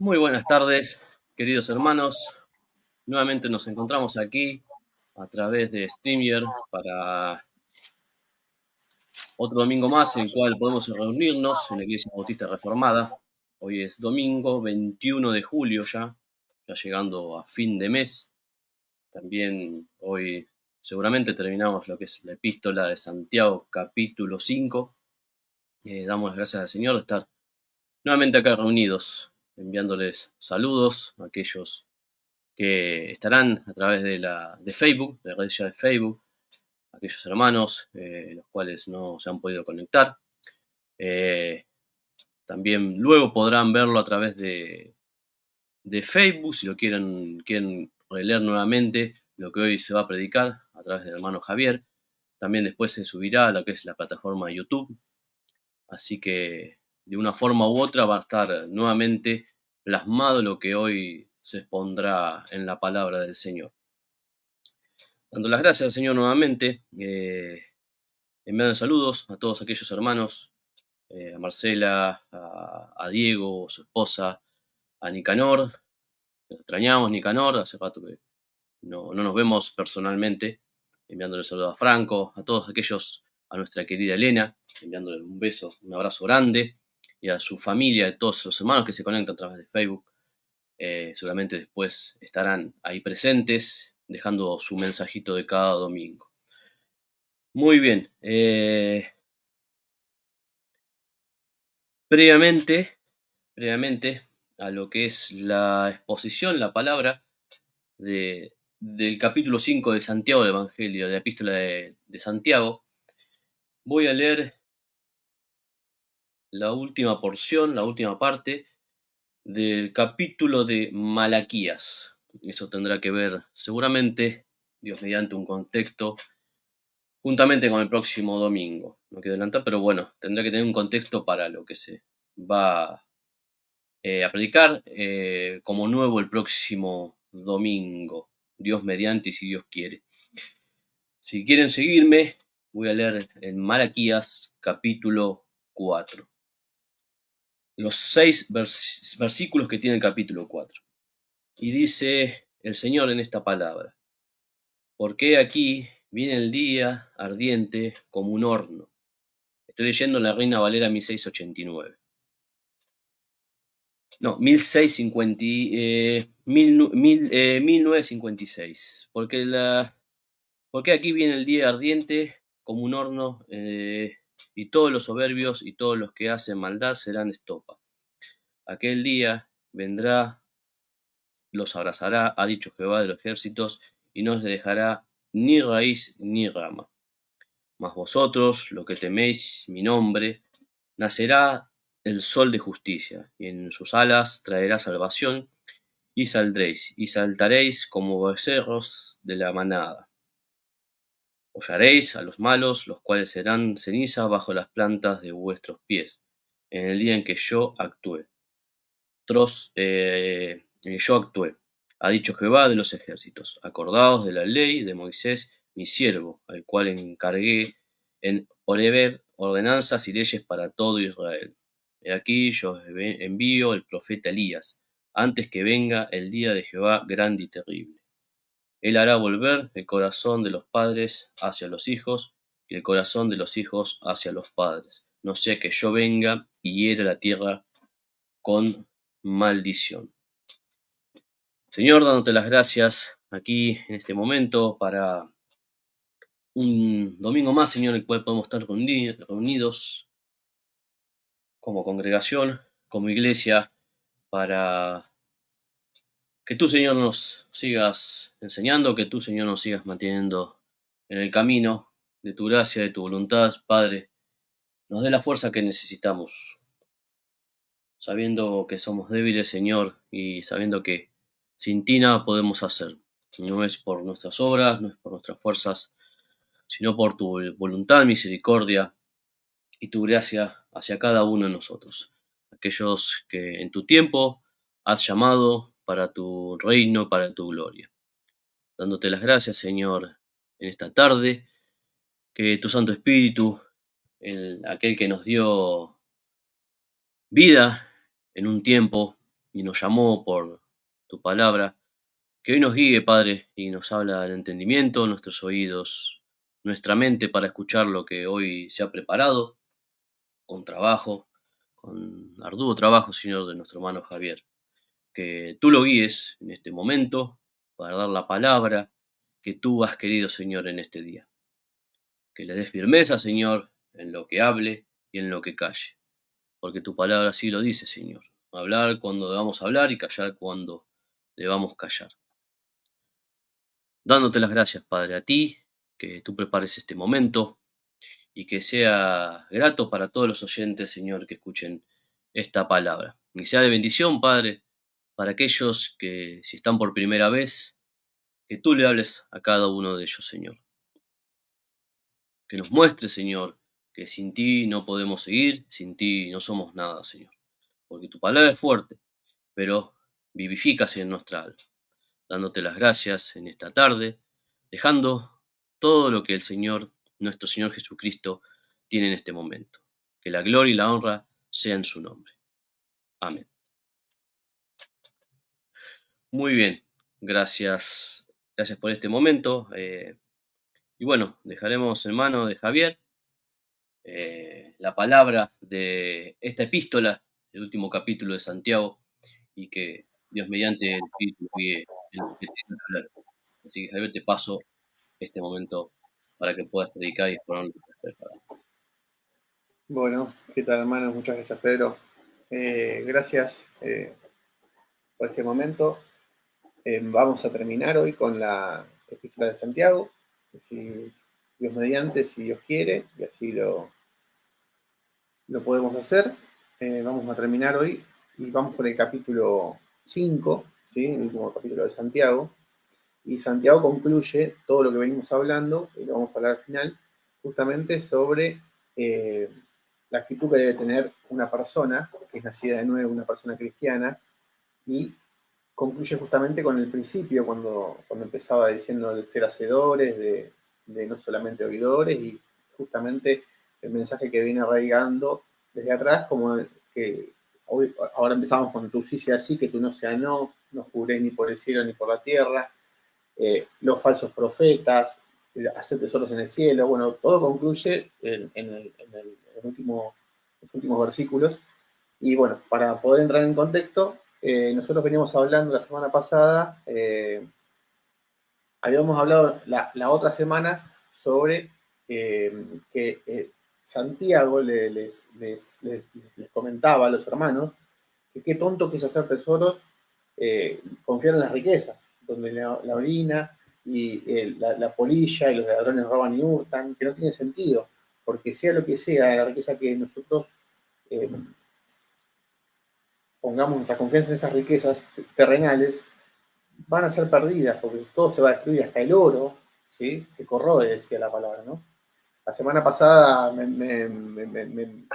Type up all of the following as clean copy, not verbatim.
Muy buenas tardes, queridos hermanos. Nuevamente nos encontramos aquí a través de StreamYard para otro domingo más en el cual podemos reunirnos en la Iglesia Bautista Reformada. Hoy es domingo 21 de julio ya llegando a fin de mes. También hoy seguramente terminamos lo que es la epístola de Santiago capítulo 5. Damos las gracias al Señor de estar nuevamente acá reunidos, enviándoles saludos a aquellos que estarán a través de Facebook, de la red social de Facebook, aquellos hermanos los cuales no se han podido conectar. Eh, También luego podrán verlo a través de Facebook, si lo quieren releer nuevamente, lo que hoy se va a predicar a través del hermano Javier. También después se subirá a lo que es la plataforma de YouTube. Así que de una forma u otra va a estar nuevamente plasmado lo que hoy se expondrá en la palabra del Señor. Dando las gracias al Señor nuevamente, enviando saludos a todos aquellos hermanos, a Marcela, a Diego, su esposa, a Nicanor. Nos extrañamos, Nicanor, hace rato que no nos vemos personalmente. Enviándole saludos a Franco, a todos aquellos, a nuestra querida Elena, enviándole un beso, un abrazo grande, y a su familia, a todos los hermanos que se conectan a través de Facebook. Seguramente después estarán ahí presentes, dejando su mensajito de cada domingo. Muy bien. Previamente a lo que es la exposición, la palabra del capítulo 5 de Santiago del Evangelio, de la epístola de Santiago, voy a leer la última porción, la última parte del capítulo de Malaquías. Eso tendrá que ver seguramente, Dios mediante, un contexto juntamente con el próximo domingo. No quiero adelantar, pero bueno, tendrá que tener un contexto para lo que se va a predicar como nuevo el próximo domingo, Dios mediante y si Dios quiere. Si quieren seguirme, voy a leer en Malaquías capítulo 4, los 6 versículos que tiene el capítulo 4. Y dice el Señor en esta palabra: porque aquí viene el día ardiente como un horno. Estoy leyendo en la Reina Valera 1689. No, 1650, 1956. Porque aquí viene el día ardiente como un horno, y todos los soberbios y todos los que hacen maldad serán estopa. Aquel día vendrá, los abrazará, ha dicho Jehová de los ejércitos, y no les dejará ni raíz ni rama. Mas vosotros, lo que teméis mi nombre, nacerá el sol de justicia, y en sus alas traerá salvación, y saldréis, y saltaréis como becerros de la manada. Hollaréis a los malos, los cuales serán ceniza bajo las plantas de vuestros pies, en el día en que yo actúe. Yo actué, ha dicho Jehová de los ejércitos. Acordaos de la ley de Moisés, mi siervo, al cual encargué en Horeb ordenanzas y leyes para todo Israel. He aquí yo os envío el profeta Elías, antes que venga el día de Jehová grande y terrible. Él hará volver el corazón de los padres hacia los hijos, y el corazón de los hijos hacia los padres, no sea que yo venga y hiera la tierra con maldición. Señor, dándote las gracias aquí en este momento para un domingo más, Señor, en el cual podemos estar reunidos como congregación, como iglesia, para que tú, Señor, nos sigas enseñando, que tú, Señor, nos sigas manteniendo en el camino de tu gracia, de tu voluntad, Padre. Nos dé la fuerza que necesitamos, sabiendo que somos débiles, Señor, y sabiendo que sin ti nada podemos hacer. No es por nuestras obras, no es por nuestras fuerzas, sino por tu voluntad, misericordia y tu gracia hacia cada uno de nosotros. Aquellos que en tu tiempo has llamado para tu reino, para tu gloria. Dándote las gracias, Señor, en esta tarde, que tu Santo Espíritu, aquel que nos dio vida en un tiempo, y nos llamó por tu palabra. Que hoy nos guíe, Padre, y nos habla el entendimiento, nuestros oídos, nuestra mente para escuchar lo que hoy se ha preparado con trabajo, con arduo trabajo, Señor, de nuestro hermano Javier. Que tú lo guíes en este momento para dar la palabra que tú has querido, Señor, en este día. Que le des firmeza, Señor, en lo que hable y en lo que calle. Porque tu palabra así lo dice, Señor. Hablar cuando debamos hablar y callar cuando debamos callar. Dándote las gracias, Padre, a ti, que tú prepares este momento y que sea grato para todos los oyentes, Señor, que escuchen esta palabra. Y sea de bendición, Padre, para aquellos que, si están por primera vez, que tú le hables a cada uno de ellos, Señor. Que nos muestre, Señor, que sin ti no podemos seguir, sin ti no somos nada, Señor. Porque tu palabra es fuerte, pero vivifícase en nuestra alma. Dándote las gracias en esta tarde, dejando todo lo que el Señor, nuestro Señor Jesucristo, tiene en este momento. Que la gloria y la honra sean en su nombre. Amén. Muy bien, gracias, gracias por este momento. Y bueno, dejaremos en mano de Javier la palabra de esta epístola, el último capítulo de Santiago, y que Dios mediante el Espíritu guíe en lo que tenga que hablar. Así que Javier, te paso este momento para que puedas predicar y exponer lo que estás preparado. Bueno, ¿qué tal, hermanos? Muchas gracias, Pedro. Gracias por este momento. Vamos a terminar hoy con la Epístola de Santiago, si Dios mediante, si Dios quiere, y así lo podemos hacer. Vamos a terminar hoy y vamos por el capítulo 5, ¿sí? El último capítulo de Santiago. Y Santiago concluye todo lo que venimos hablando, y lo vamos a hablar al final, justamente sobre la actitud que debe tener una persona que es nacida de nuevo, una persona cristiana, y concluye justamente con el principio, cuando empezaba diciendo de ser hacedores, de no solamente oidores, y justamente el mensaje que viene arraigando desde atrás, como que hoy, ahora empezamos con tú sí sea así, que tú no sea no, no juré ni por el cielo ni por la tierra, los falsos profetas, hacer tesoros en el cielo, bueno, todo concluye los últimos versículos. Y bueno, para poder entrar en contexto, nosotros veníamos hablando la semana pasada, habíamos hablado la otra semana sobre que Santiago les comentaba a los hermanos que qué tonto que es hacer tesoros, confiar en las riquezas, donde la orina y la polilla y los ladrones roban y hurtan, que no tiene sentido, porque sea lo que sea, la riqueza que nosotros eh, pongamos nuestra confianza en esas riquezas terrenales, van a ser perdidas, porque todo se va a destruir, hasta el oro, ¿sí? Se corroe, decía la palabra, ¿no? La semana pasada me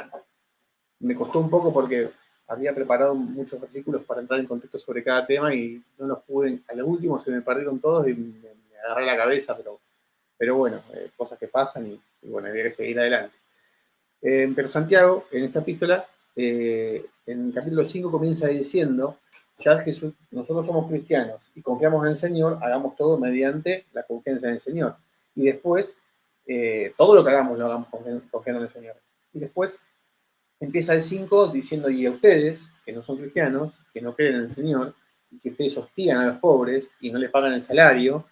costó un poco porque había preparado muchos versículos para entrar en contexto sobre cada tema y no los pude, a lo último se me perdieron todos y me agarré la cabeza, pero bueno, cosas que pasan y bueno, había que seguir adelante. Pero Santiago, en esta epístola, en el capítulo 5 comienza diciendo, ya Jesús, nosotros somos cristianos y confiamos en el Señor, hagamos todo mediante la confianza en el Señor. Y después, todo lo que hagamos lo hagamos confiando en el Señor. Y después empieza el 5 diciendo, y a ustedes, que no son cristianos, que no creen en el Señor, y que ustedes hostigan a los pobres y no les pagan el salario,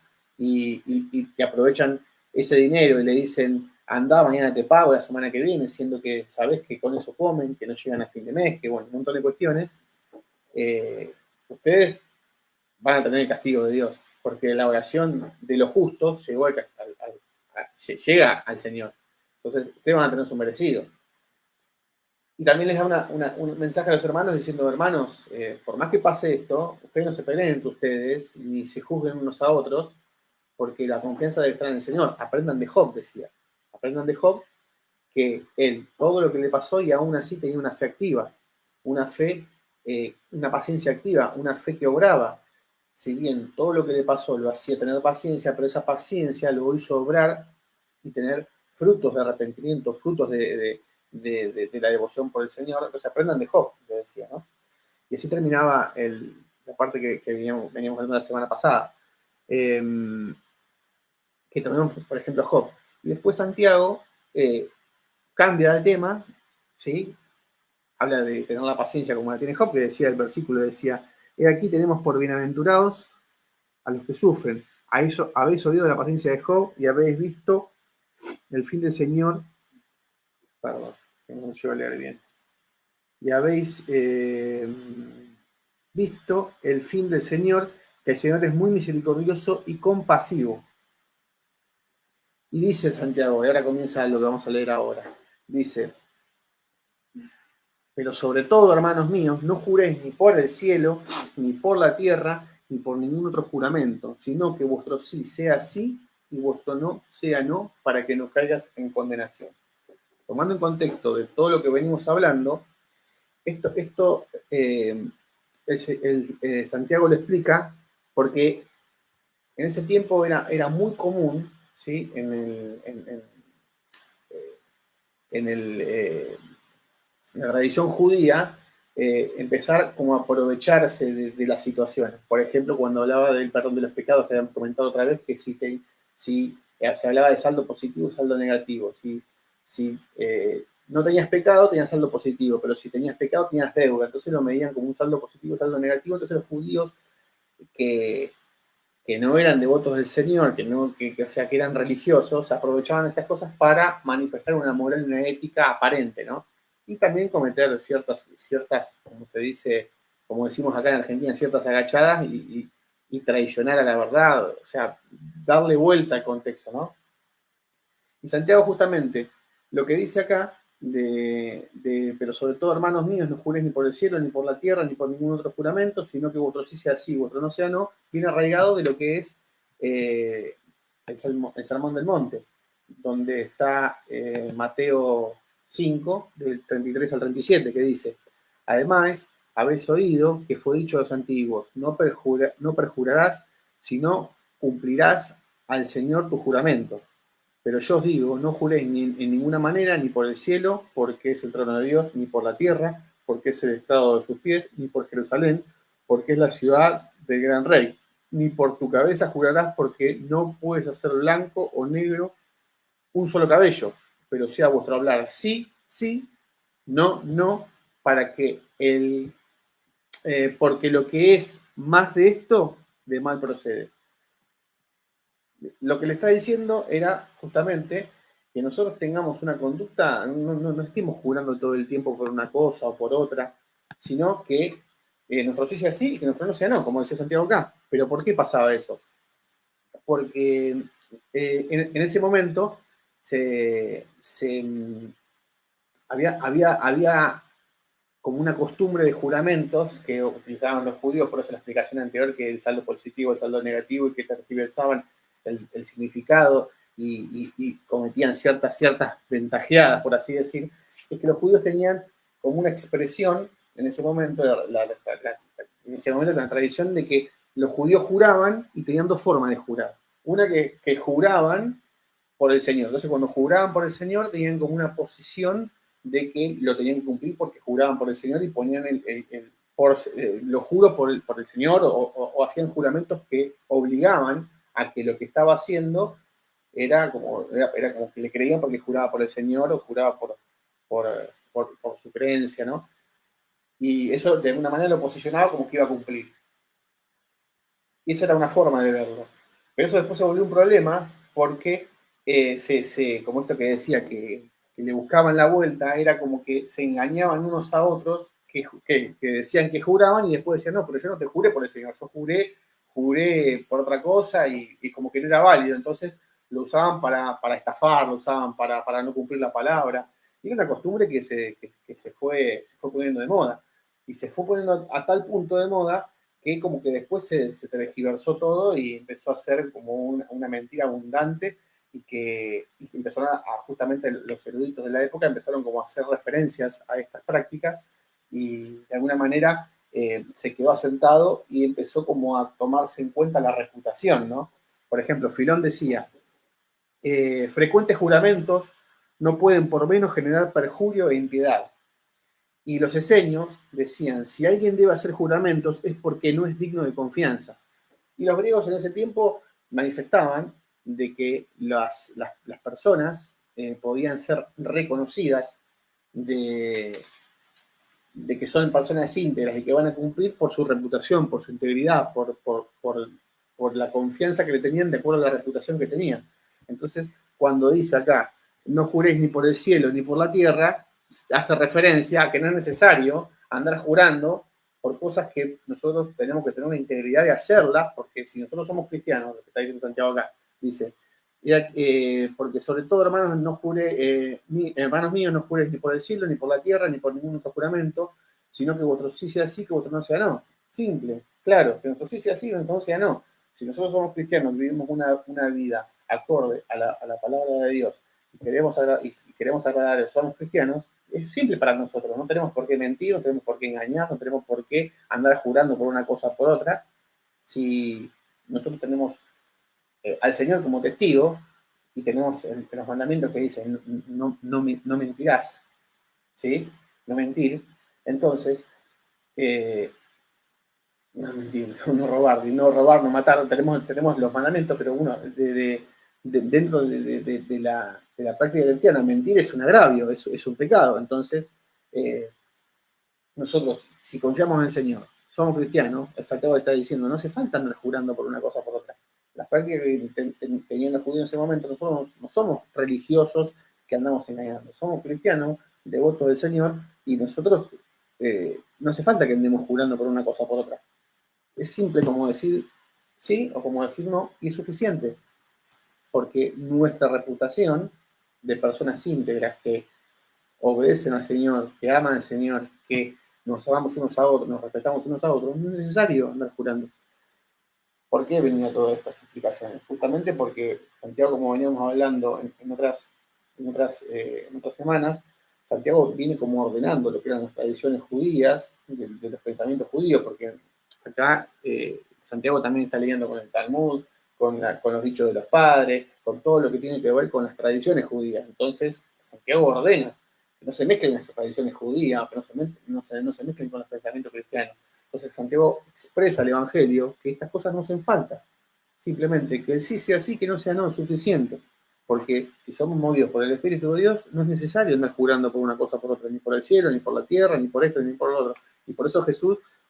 y que aprovechan ese dinero y le dicen, anda, mañana te pago la semana que viene, siendo que sabes que con eso comen, que no llegan a fin de mes, que bueno, un montón de cuestiones, ustedes van a tener el castigo de Dios, porque la oración de los justos llega al Señor. Entonces, ustedes van a tener su merecido. Y también les da un mensaje a los hermanos diciendo, hermanos, por más que pase esto, ustedes no se peleen entre ustedes, ni se juzguen unos a otros, porque la confianza debe estar en el Señor. Aprendan de Job, decía. Aprendan de Job que él, todo lo que le pasó y aún así tenía una fe activa, una fe, una paciencia activa, una fe que obraba. Si bien todo lo que le pasó lo hacía tener paciencia, pero esa paciencia lo hizo obrar y tener frutos de arrepentimiento, frutos de la devoción por el Señor. Entonces aprendan de Job, le decía, ¿no? Y así terminaba la parte que veníamos hablando la semana pasada. Que tomemos, por ejemplo, Job. Y después Santiago cambia el tema, ¿sí? Habla de tener la paciencia como la tiene Job, que decía el versículo, decía, he aquí tenemos por bienaventurados a los que sufren. A eso habéis oído la paciencia de Job y habéis visto el fin del Señor. Perdón, que no llevo a leer bien. Y habéis visto el fin del Señor, que el Señor es muy misericordioso y compasivo. Y dice Santiago, y ahora comienza lo que vamos a leer ahora. Dice, pero sobre todo, hermanos míos, no juréis ni por el cielo, ni por la tierra, ni por ningún otro juramento, sino que vuestro sí sea sí y vuestro no sea no, para que no caigas en condenación. Tomando en contexto de todo lo que venimos hablando, esto Santiago lo explica porque en ese tiempo era muy común, ¿sí? En la tradición judía, empezar como a aprovecharse de las situaciones. Por ejemplo, cuando hablaba del perdón de los pecados, que habíamos comentado otra vez, que si se hablaba de saldo positivo y saldo negativo. Si no tenías pecado, tenías saldo positivo, pero si tenías pecado, tenías deuda. Entonces lo medían como un saldo positivo y saldo negativo. Entonces los judíos que, que no eran devotos del Señor, o sea, que eran religiosos, aprovechaban estas cosas para manifestar una moral y una ética aparente, ¿no? Y también cometer ciertas, como se dice, como decimos acá en Argentina, ciertas agachadas y traicionar a la verdad, o sea, darle vuelta al contexto, ¿no? Y Santiago justamente lo que dice acá, pero sobre todo, hermanos míos, no juréis ni por el cielo, ni por la tierra, ni por ningún otro juramento, sino que vuestro sí sea sí, vuestro no sea no, viene arraigado de lo que es el Sermón del Monte, donde está Mateo 5, del 33 al 37, que dice, además, habéis oído que fue dicho a los antiguos, no perjurarás, sino cumplirás al Señor tu juramento. Pero yo os digo, no juréis en ninguna manera, ni por el cielo, porque es el trono de Dios, ni por la tierra, porque es el estado de sus pies, ni por Jerusalén, porque es la ciudad del gran rey. Ni por tu cabeza jurarás, porque no puedes hacer blanco o negro un solo cabello, pero sea vuestro hablar sí, sí, no, no, para que porque lo que es más de esto, de mal procede. Lo que le está diciendo era justamente que nosotros tengamos una conducta, no estemos jurando todo el tiempo por una cosa o por otra, sino que nuestro sí sea sí y que nuestro no sea no, como decía Santiago acá. Pero ¿por qué pasaba eso? Porque en ese momento había como una costumbre de juramentos que utilizaban los judíos, por eso la explicación anterior, que el saldo positivo, el saldo negativo, y que tergiversaban el significado y cometían ciertas ventajeadas, por así decir, es que los judíos tenían como una expresión en ese momento, en ese momento la tradición de que los judíos juraban y tenían dos formas de jurar. Una que juraban por el Señor. Entonces, cuando juraban por el Señor, tenían como una posición de que lo tenían que cumplir porque juraban por el Señor y ponían lo juro por el Señor o hacían juramentos que obligaban a que lo que estaba haciendo era como que le creían porque juraba por el Señor o juraba por su creencia, ¿no? Y eso de alguna manera lo posicionaba como que iba a cumplir. Y esa era una forma de verlo. Pero eso después se volvió un problema porque, como esto que decía, que le buscaban la vuelta, era como que se engañaban unos a otros, que decían que juraban y después decían, no, pero yo no te juré por el Señor, yo juré por otra cosa y como que no era válido. Entonces lo usaban para estafar, lo usaban para no cumplir la palabra. Y era una costumbre que se fue poniendo de moda. Y se fue poniendo a tal punto de moda que como que después se tergiversó todo y empezó a ser como una mentira abundante y que empezaron justamente los eruditos de la época empezaron como a hacer referencias a estas prácticas y de alguna manera se quedó asentado y empezó como a tomarse en cuenta la reputación, ¿no? Por ejemplo, Filón decía, frecuentes juramentos no pueden por menos generar perjurio e impiedad. Y los esenios decían, si alguien debe hacer juramentos es porque no es digno de confianza. Y los griegos en ese tiempo manifestaban de que las personas podían ser reconocidas de, de que son personas íntegras y que van a cumplir por su reputación, por su integridad, por la confianza que le tenían de acuerdo a la reputación que tenían. Entonces, cuando dice acá, no juréis ni por el cielo ni por la tierra, hace referencia a que no es necesario andar jurando por cosas que nosotros tenemos que tener una integridad de hacerlas, porque si nosotros somos cristianos, lo que está diciendo Santiago acá, dice, porque sobre todo, hermanos, no hermanos míos, no juréis ni por el cielo, ni por la tierra, ni por ningún otro juramento, sino que vuestro sí sea sí, que vuestro no sea no. Simple, claro, que nuestro sí sea sí, que nuestro no sea no. Si nosotros somos cristianos, vivimos una vida acorde a la palabra de Dios y queremos agradar, somos cristianos, es simple para nosotros, no tenemos por qué mentir, no tenemos por qué engañar, no tenemos por qué andar jurando por una cosa o por otra. Si nosotros tenemos al Señor como testigo y tenemos en los mandamientos que dicen no mentirás, ¿sí? No mentir. Entonces, no mentir, no robar, no matar, tenemos los mandamientos, pero uno, dentro de la práctica cristiana, mentir es un agravio, es un pecado. Entonces, eh, nosotros, si confiamos en el Señor, somos cristianos, el Santiago está diciendo, no hace falta andar jurando por una cosa o por otra. Las prácticas que tenían los judíos en ese momento, nosotros no somos religiosos que andamos engañando, somos cristianos, devotos del Señor, y nosotros no hace falta que andemos jurando por una cosa o por otra. Es simple como decir sí o como decir no, y es suficiente, porque nuestra reputación de personas íntegras que obedecen al Señor, que aman al Señor, que nos amamos unos a otros, nos respetamos unos a otros, no es necesario andar jurando. ¿Por qué venía todas estas explicaciones? Justamente porque Santiago, como veníamos hablando en otras semanas, Santiago viene como ordenando lo que eran las tradiciones judías, de los pensamientos judíos, porque acá Santiago también está leyendo con el Talmud, con los dichos de los padres, con todo lo que tiene que ver con las tradiciones judías. Entonces, Santiago ordena que no se mezclen esas tradiciones judías, que no se mezclen con los pensamientos cristianos. Entonces Santiago expresa al Evangelio que estas cosas no hacen falta. Simplemente que el sí sea sí, que no sea no, es suficiente. Porque si somos movidos por el Espíritu de Dios, no es necesario andar jurando por una cosa o por otra, ni por el cielo, ni por la tierra, ni por esto, ni por lo otro. Y por eso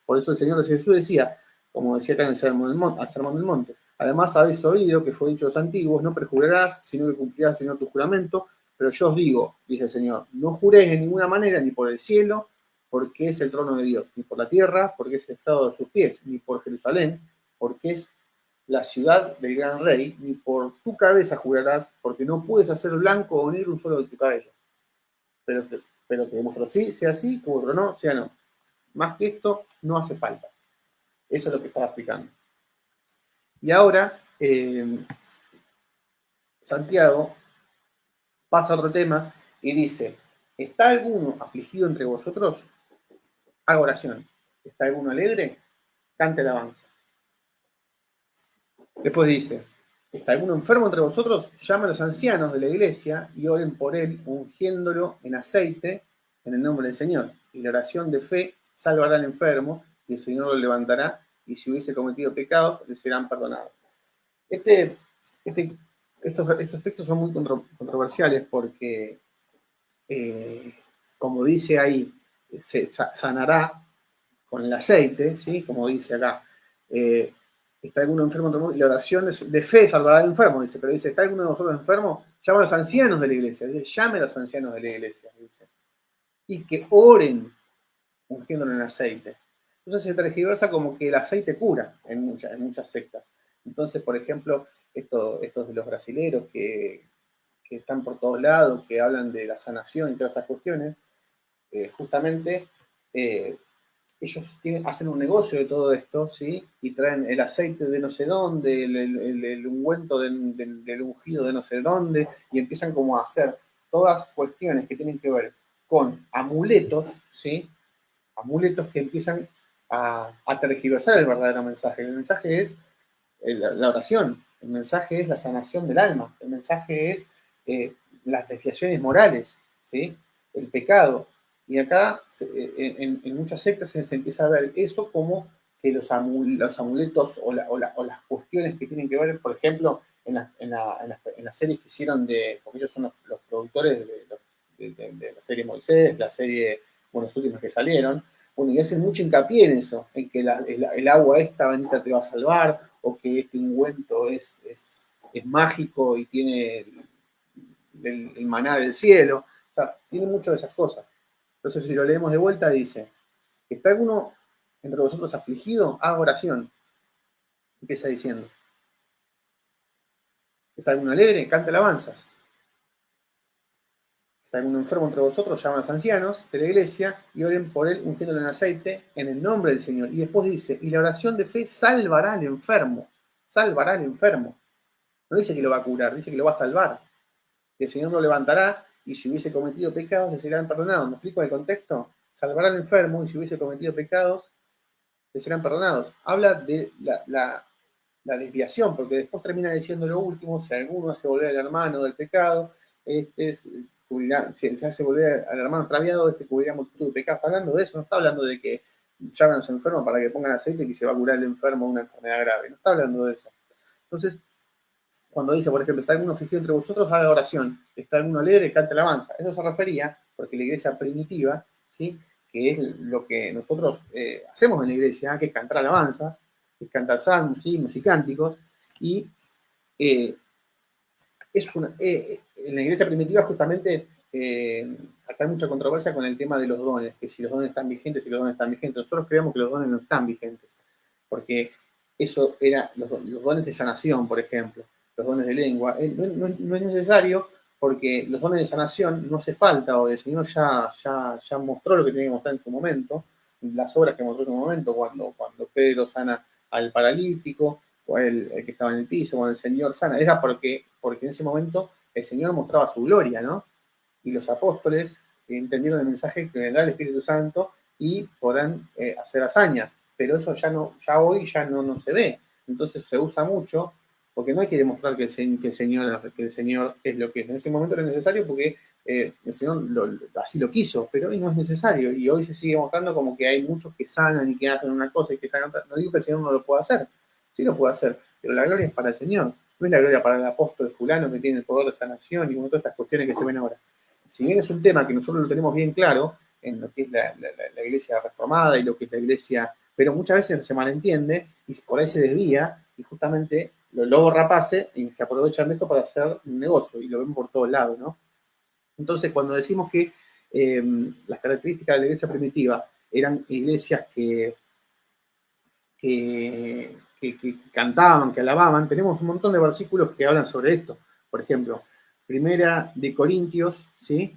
por eso el Señor Jesús decía, como decía acá en el Sermón del Monte, además habéis oído que fue dicho a los antiguos, no perjurarás, sino que cumplirás, Señor, tu juramento, pero yo os digo, dice el Señor, no juréis de ninguna manera, ni por el cielo, porque es el trono de Dios, ni por la tierra, porque es el estado de sus pies, ni por Jerusalén, porque es la ciudad del gran rey, ni por tu cabeza jurarás, porque no puedes hacer blanco o negro un solo de tu cabello. Pero, pero que vuestro sí sea sí, que vuestro no sea no. Más que esto, no hace falta. Eso es lo que estaba explicando. Y ahora, Santiago pasa a otro tema y dice, ¿está alguno afligido entre vosotros? Haga oración. ¿Está alguno alegre? Cante alabanza. Después dice, ¿está alguno enfermo entre vosotros? Llame a los ancianos de la iglesia y oren por él, ungiéndolo en aceite en el nombre del Señor. Y la oración de fe salvará al enfermo y el Señor lo levantará y si hubiese cometido pecados, le serán perdonados. Este, este, estos textos son muy controversiales porque, como dice ahí, se sanará con el aceite, ¿sí? Como dice acá. Está alguno enfermo, y la oración de fe salvará al enfermo, dice, pero dice, ¿está alguno de vosotros enfermo? Llama a los ancianos de la iglesia, dice, llame a los ancianos de la iglesia, dice, y que oren ungiéndolo en aceite. Entonces se tergiversa como que el aceite cura en muchas sectas. Entonces, por ejemplo, estos de los brasileros que están por todos lados, que hablan de la sanación y todas esas cuestiones, justamente ellos hacen un negocio de todo esto, ¿sí? Y traen el aceite de no sé dónde, el ungüento del ungido de no sé dónde, y empiezan como a hacer todas cuestiones que tienen que ver con amuletos, ¿sí? Amuletos que empiezan a tergiversar el verdadero mensaje. El mensaje es la oración, el mensaje es la sanación del alma, el mensaje es las desviaciones morales, ¿sí? El pecado. Y acá, en muchas sectas se empieza a ver eso como que los amuletos o las cuestiones que tienen que ver, por ejemplo, en las series que hicieron porque ellos son los productores de la serie Moisés, la serie, bueno, los últimos que salieron, bueno, y hacen mucho hincapié en eso, en que el agua esta bendita te va a salvar, o que este ungüento es mágico y tiene el maná del cielo, o sea, tiene mucho de esas cosas. Entonces, si lo leemos de vuelta, dice, ¿está alguno entre vosotros afligido? Haga oración. Empieza diciendo, ¿está alguno alegre? Cante alabanzas. ¿Está alguno enfermo entre vosotros? Llama a los ancianos de la iglesia y oren por él ungiéndolo en aceite en el nombre del Señor. Y después dice, y la oración de fe salvará al enfermo. Salvará al enfermo. No dice que lo va a curar, dice que lo va a salvar. Que el Señor lo levantará y si hubiese cometido pecados le serán perdonados. ¿Me explico el contexto? Salvará al enfermo y si hubiese cometido pecados le serán perdonados. Habla de la desviación, porque después termina diciendo lo último, si alguno hace volver al hermano del pecado, si se hace volver al hermano extraviado, cubrirá multitud de pecados. Está hablando de eso, no está hablando de que llamen a los enfermos para que pongan aceite y que se va a curar el enfermo de una enfermedad grave, no está hablando de eso. Entonces, cuando dice, por ejemplo, está alguno afligido entre vosotros, haga oración, está alguno alegre, cante alabanza. Eso se refería, porque la iglesia primitiva, ¿sí?, que es lo que nosotros hacemos en la iglesia, que es cantar alabanza, que es cantar salmos, himnos y cánticos, y en la iglesia primitiva justamente acá hay mucha controversia con el tema de los dones, que si los dones están vigentes, si los dones están vigentes. Nosotros creemos que los dones no están vigentes, porque eso era los dones de sanación, por ejemplo, los dones de lengua. No es necesario porque los dones de sanación no hace falta hoy. El Señor ya mostró lo que tenía que mostrar en su momento, las obras que mostró en su momento, cuando Pedro sana al paralítico, o el que estaba en el piso, cuando el Señor sana. Era porque en ese momento el Señor mostraba su gloria, ¿no? Y los apóstoles entendieron el mensaje que vendrá el Espíritu Santo y podrán hacer hazañas, pero eso ya hoy no se ve. Entonces se usa mucho porque no hay que demostrar que el Señor es lo que es. En ese momento era necesario porque el Señor así lo quiso, pero hoy no es necesario. Y hoy se sigue mostrando como que hay muchos que sanan y que hacen una cosa y que sanan otra. No digo que el Señor no lo pueda hacer, sí lo puede hacer, pero la gloria es para el Señor. No es la gloria para el apóstol fulano que tiene el poder de sanación y todas estas cuestiones que se ven ahora. Si bien es un tema que nosotros lo tenemos bien claro en lo que es la iglesia reformada y lo que es la iglesia, pero muchas veces se malentiende y por ahí se desvía y justamente los lobos rapaces y se aprovechan de esto para hacer un negocio y lo vemos por todos lados, ¿no? Entonces, cuando decimos que las características de la iglesia primitiva eran iglesias que cantaban, que alababan, tenemos un montón de versículos que hablan sobre esto. Por ejemplo, Primera de Corintios, ¿sí?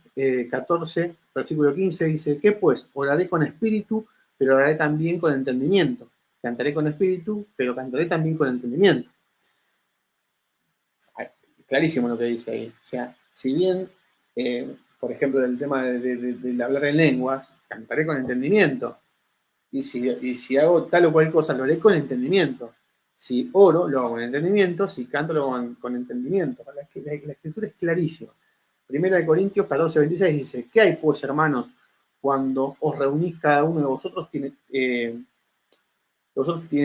14, versículo 15, dice, ¿qué pues? Oraré con espíritu, pero oraré también con entendimiento. Cantaré con espíritu, pero cantaré también con entendimiento. Clarísimo lo que dice ahí. O sea, si bien, por ejemplo, del tema de hablar en lenguas, cantaré con entendimiento. Y si hago tal o cual cosa, lo haré con entendimiento. Si oro, lo hago con entendimiento. Si canto, lo hago con entendimiento. La escritura es clarísima. Primera de Corintios 14, 26 dice, ¿qué hay pues, hermanos, cuando os reunís cada uno de vosotros? Tiene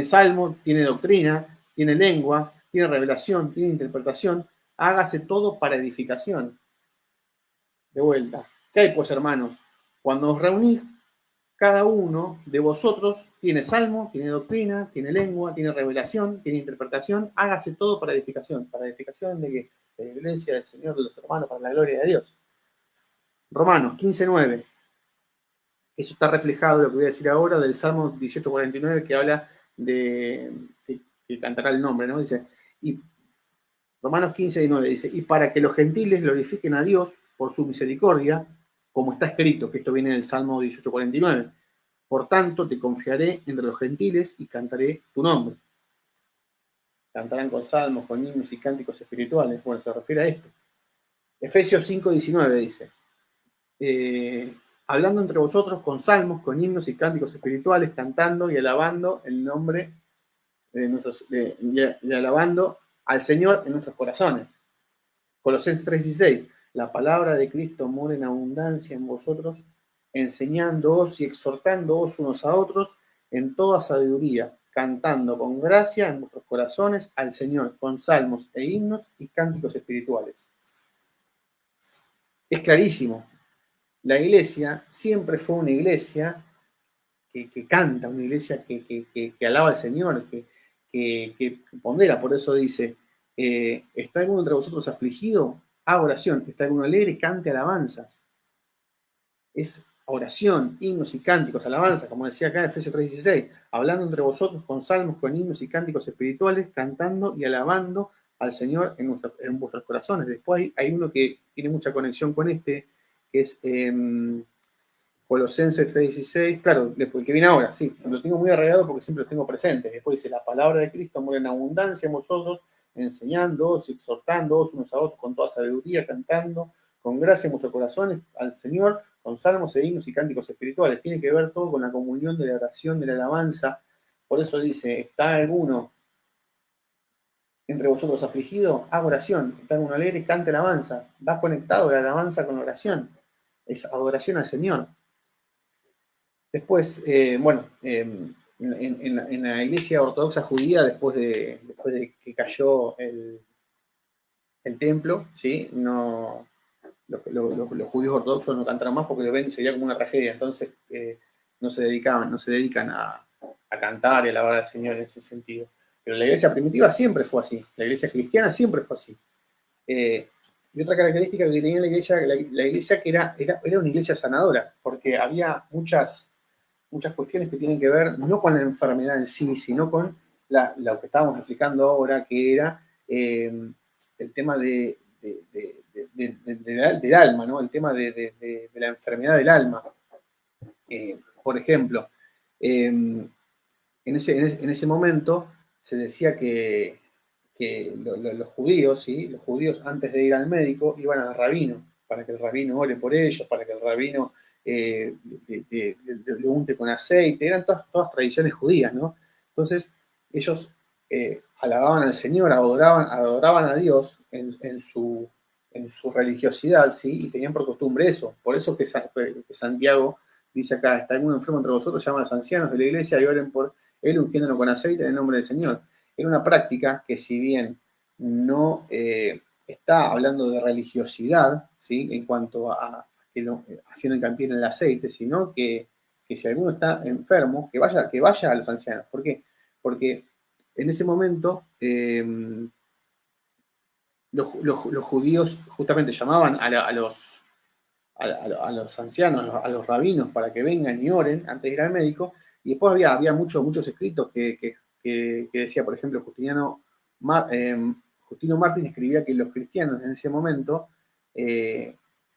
salmo, tiene doctrina, tiene lengua, tiene revelación, tiene interpretación. Hágase todo para edificación. De vuelta. ¿Qué hay pues, hermanos? Cuando os reunís, cada uno de vosotros tiene salmo, tiene doctrina, tiene lengua, tiene revelación, tiene interpretación. Hágase todo para edificación. ¿Para edificación de qué? De la iglesia, del Señor, de los hermanos, para la gloria de Dios. Romanos 15:9. Eso está reflejado, lo que voy a decir ahora, del Salmo 18:49, que habla de que cantará el nombre, ¿no? Dice, y Romanos 15:9 dice, y para que los gentiles glorifiquen a Dios por su misericordia, como está escrito, que esto viene del Salmo 18:49. Por tanto, te confiaré entre los gentiles y cantaré tu nombre. Cantarán con salmos, con himnos y cánticos espirituales. Bueno, se refiere a esto. Efesios 5:19 dice, hablando entre vosotros con salmos, con himnos y cánticos espirituales, cantando y alabando el nombre y alabando al Señor en nuestros corazones. Colosenses 3:16, la palabra de Cristo mora en abundancia en vosotros enseñándoos y exhortándoos unos a otros en toda sabiduría, cantando con gracia en vuestros corazones al Señor, con salmos e himnos y cánticos espirituales. Es clarísimo, la iglesia siempre fue una iglesia que canta, una iglesia que alaba al Señor, que pondera, por eso dice, ¿está alguno entre vosotros afligido? Haga oración. ¿Está alguno alegre? Cante alabanzas. Es oración, himnos y cánticos, alabanzas, como decía acá en Efesios 3:16, hablando entre vosotros con salmos, con himnos y cánticos espirituales, cantando y alabando al Señor en vuestros corazones. Después hay uno que tiene mucha conexión con este, que es Colosenses 3:16, claro, el que viene ahora, sí, lo tengo muy arraigado porque siempre lo tengo presente. Después dice, la palabra de Cristo muere en abundancia en vosotros, enseñándoos, exhortándoos unos a otros con toda sabiduría, cantando con gracia en vuestros corazones al Señor, con salmos e himnos y cánticos espirituales. Tiene que ver todo con la comunión de la oración, de la alabanza. Por eso dice, ¿está alguno entre vosotros afligido? Haga oración. ¿Está alguno alegre? Cante alabanza. Va conectado la alabanza con la oración. Es adoración al Señor. Después, bueno, en la iglesia ortodoxa judía, después de que cayó el templo, ¿sí? No, los judíos ortodoxos no cantaron más porque lo ven sería como una tragedia. Entonces, no se dedican a cantar y a alabar al Señor en ese sentido. Pero la iglesia primitiva siempre fue así. La iglesia cristiana siempre fue así. Y otra característica que tenía la iglesia que era una iglesia sanadora, porque había muchas cuestiones que tienen que ver no con la enfermedad en sí, sino con lo que estábamos explicando ahora, que era el tema del alma, ¿no? El tema de la enfermedad del alma. Por ejemplo, en ese momento se decía que los judíos, ¿sí? Los judíos antes de ir al médico iban al rabino, para que el rabino ore por ellos, para que el rabino le unte con aceite, eran todas tradiciones judías, ¿no? Entonces, ellos alababan al Señor, adoraban a Dios en su religiosidad, ¿sí? Y tenían por costumbre eso. Por eso que Santiago dice acá, está alguno enfermo entre vosotros, llama a los ancianos de la iglesia y oren por él ungiéndolo con aceite en el nombre del Señor. Era una práctica que si bien no está hablando de religiosidad, ¿sí? En cuanto a haciendo hincapié en el aceite, sino que si alguno está enfermo, que vaya a los ancianos. ¿Por qué? Porque en ese momento los judíos justamente llamaban a los ancianos, a los rabinos, para que vengan y oren antes de ir al médico, y después había muchos escritos que decía, por ejemplo, Justino Martín escribía que los cristianos en ese momento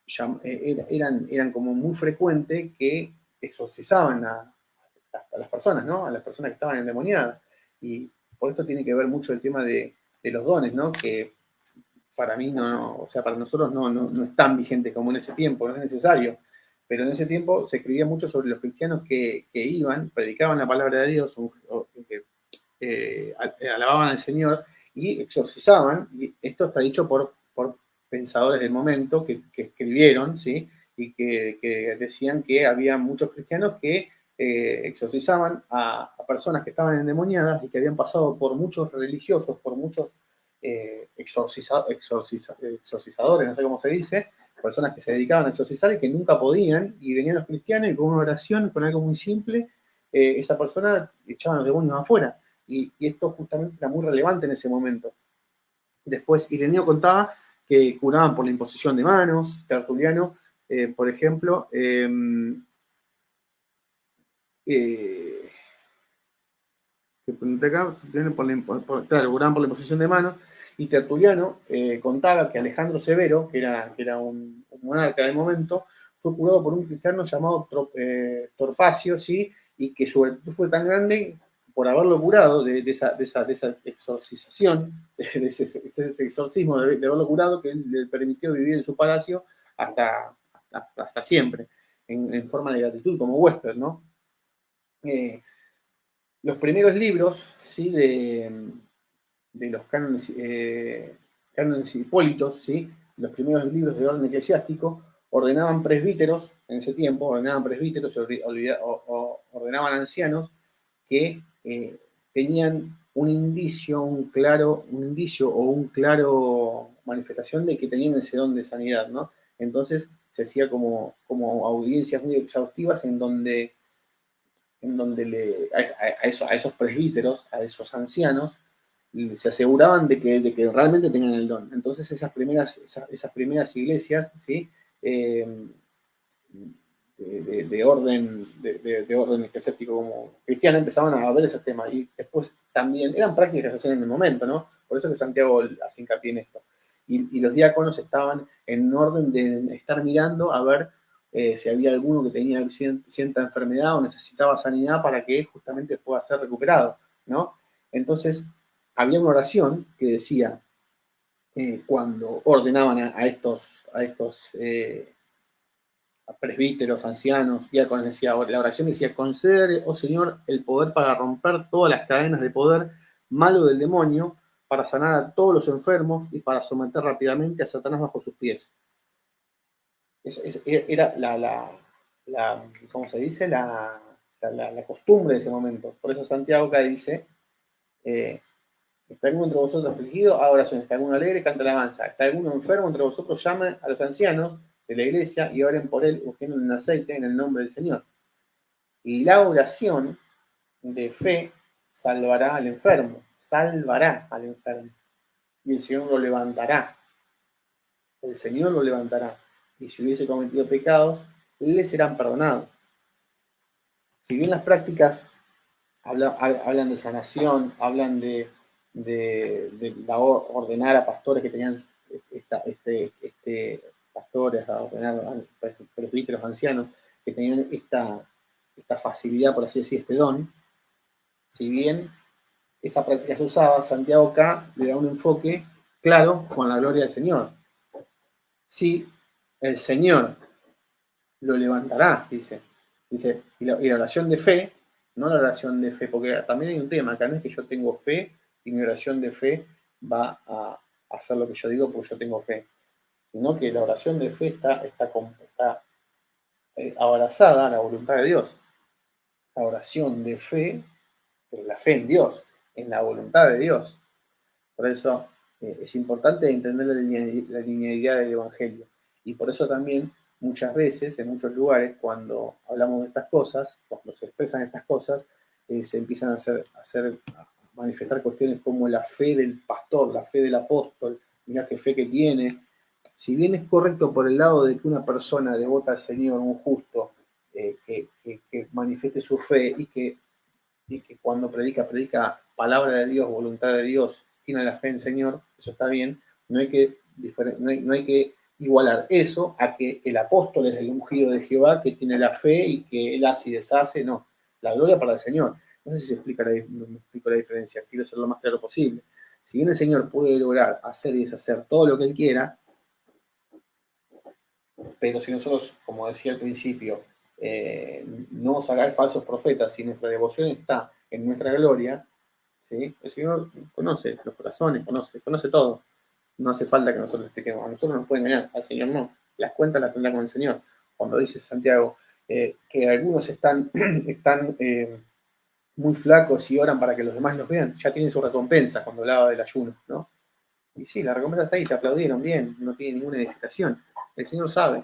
eran como muy frecuente que exorcizaban a las personas, ¿no? A las personas que estaban endemoniadas. Y por esto tiene que ver mucho el tema de los dones, ¿no? Que para mí o sea, para nosotros no es tan vigente como en ese tiempo, no es necesario. Pero en ese tiempo se escribía mucho sobre los cristianos que iban, predicaban la palabra de Dios, que alababan al Señor y exorcizaban. Y esto está dicho por pensadores del momento que escribieron, ¿sí? Y que decían que había muchos cristianos que exorcizaban a personas que estaban endemoniadas y que habían pasado por muchos religiosos, por muchos exorcizadores, no sé cómo se dice, personas que se dedicaban a exorcizar y que nunca podían, y venían los cristianos y con una oración, con algo muy simple, esa persona echaban los demonios afuera. Y esto justamente era muy relevante en ese momento. Después Ireneo contaba que curaban por la imposición de manos. Tertuliano, por ejemplo, claro, curaban por la imposición de manos. Y Tertuliano contaba que Alejandro Severo, que era un monarca del momento, fue curado por un cristiano llamado Torpacio, ¿sí? Y que su virtud fue tan grande por haberlo curado de esa exorcización, de ese exorcismo, de haberlo curado, que él le permitió vivir en su palacio hasta siempre, en forma de gratitud, como huésped, ¿no? Los primeros libros, ¿sí? De los cánones hipólitos, ¿sí? Los primeros libros de orden eclesiástico ordenaban presbíteros en ese tiempo, ordenaban presbíteros, ordenaban ancianos que tenían un indicio o un claro manifestación de que tenían ese don de sanidad, ¿no? Entonces se hacía como audiencias muy exhaustivas a esos presbíteros, a esos ancianos, se aseguraban de que realmente tenían el don. Entonces esas primeras iglesias, ¿sí? Eh, de orden eclesiástico como cristiano empezaban a ver esos temas y después también eran prácticas que se hacían en el momento, ¿no? Por eso que Santiago hace hincapié en esto. Y los diáconos estaban en orden de estar mirando a ver si había alguno que tenía cierta enfermedad o necesitaba sanidad para que justamente pueda ser recuperado, ¿no? Entonces, había una oración que decía, cuando ordenaban a presbíteros, ancianos, diáconos, decía, la oración decía, concede, oh Señor, el poder para romper todas las cadenas de poder malo del demonio, para sanar a todos los enfermos y para someter rápidamente a Satanás bajo sus pies. Era ¿cómo se dice? La costumbre de ese momento. Por eso Santiago acá dice, ¿está alguno entre vosotros afligido? Haga oración. ¿Está alguno alegre? Canta alabanza. ¿Está alguno enfermo entre vosotros? Llame a los ancianos de la iglesia y oren por él, ungiendo en aceite en el nombre del Señor. Y la oración de fe salvará al enfermo. Salvará al enfermo. Y el Señor lo levantará. El Señor lo levantará. Y si hubiese cometido pecados, le serán perdonados. Si bien las prácticas hablan de sanación, hablan de ordenar a pastores que tenían pastores, a ordenar a presbíteros ancianos que tenían esta facilidad, por así decir, este don, si bien esa práctica se usaba, Santiago acá le da un enfoque claro con la gloria del Señor. Si el Señor lo levantará, dice, y la oración de fe, no la oración de fe, porque también hay un tema, acá no es que yo tengo fe y mi oración de fe va a hacer lo que yo digo porque yo tengo fe, sino que la oración de fe está abrazada a la voluntad de Dios. La oración de fe es la fe en Dios, en la voluntad de Dios. Por eso es importante entender la linealidad del Evangelio. Y por eso también muchas veces, en muchos lugares, cuando hablamos de estas cosas, cuando se expresan estas cosas, se empiezan a manifestar cuestiones como la fe del pastor, la fe del apóstol, mirá qué fe que tiene. Si bien es correcto por el lado de que una persona devota al Señor, un justo, que manifieste su fe y que cuando predica palabra de Dios, voluntad de Dios, tiene la fe en el Señor, eso está bien, no hay que igualar eso a que el apóstol es el ungido de Jehová, que tiene la fe y que él hace y deshace, no, la gloria para el Señor. No sé si me explico la diferencia, quiero ser lo más claro posible. Si bien el Señor puede lograr hacer y deshacer todo lo que Él quiera, pero si nosotros, como decía al principio, no sacar falsos profetas, si nuestra devoción está en nuestra gloria, ¿sí? El Señor conoce los corazones, conoce todo. No hace falta que nosotros expliquemos. A nosotros nos puede engañar, al Señor no. Las cuentas las tendrá con el Señor. Cuando dice Santiago que algunos están muy flacos y oran para que los demás los vean, ya tienen su recompensa cuando hablaba del ayuno, ¿no? Y sí, la recompensa está ahí, te aplaudieron bien, no tiene ninguna edificación. El Señor sabe,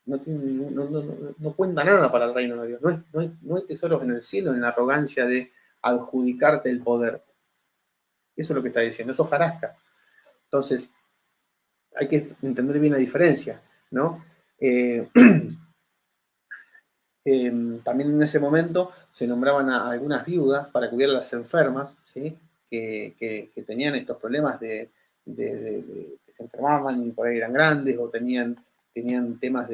no cuenta nada para el reino de Dios. No hay tesoros en el cielo en la arrogancia de adjudicarte el poder. Eso es lo que está diciendo, eso es jarasca. Entonces, hay que entender bien la diferencia, ¿no? También en ese momento se nombraban a algunas viudas para cuidar a las enfermas, ¿sí? Que tenían estos problemas que se enfermaban y por ahí eran grandes o tenían temas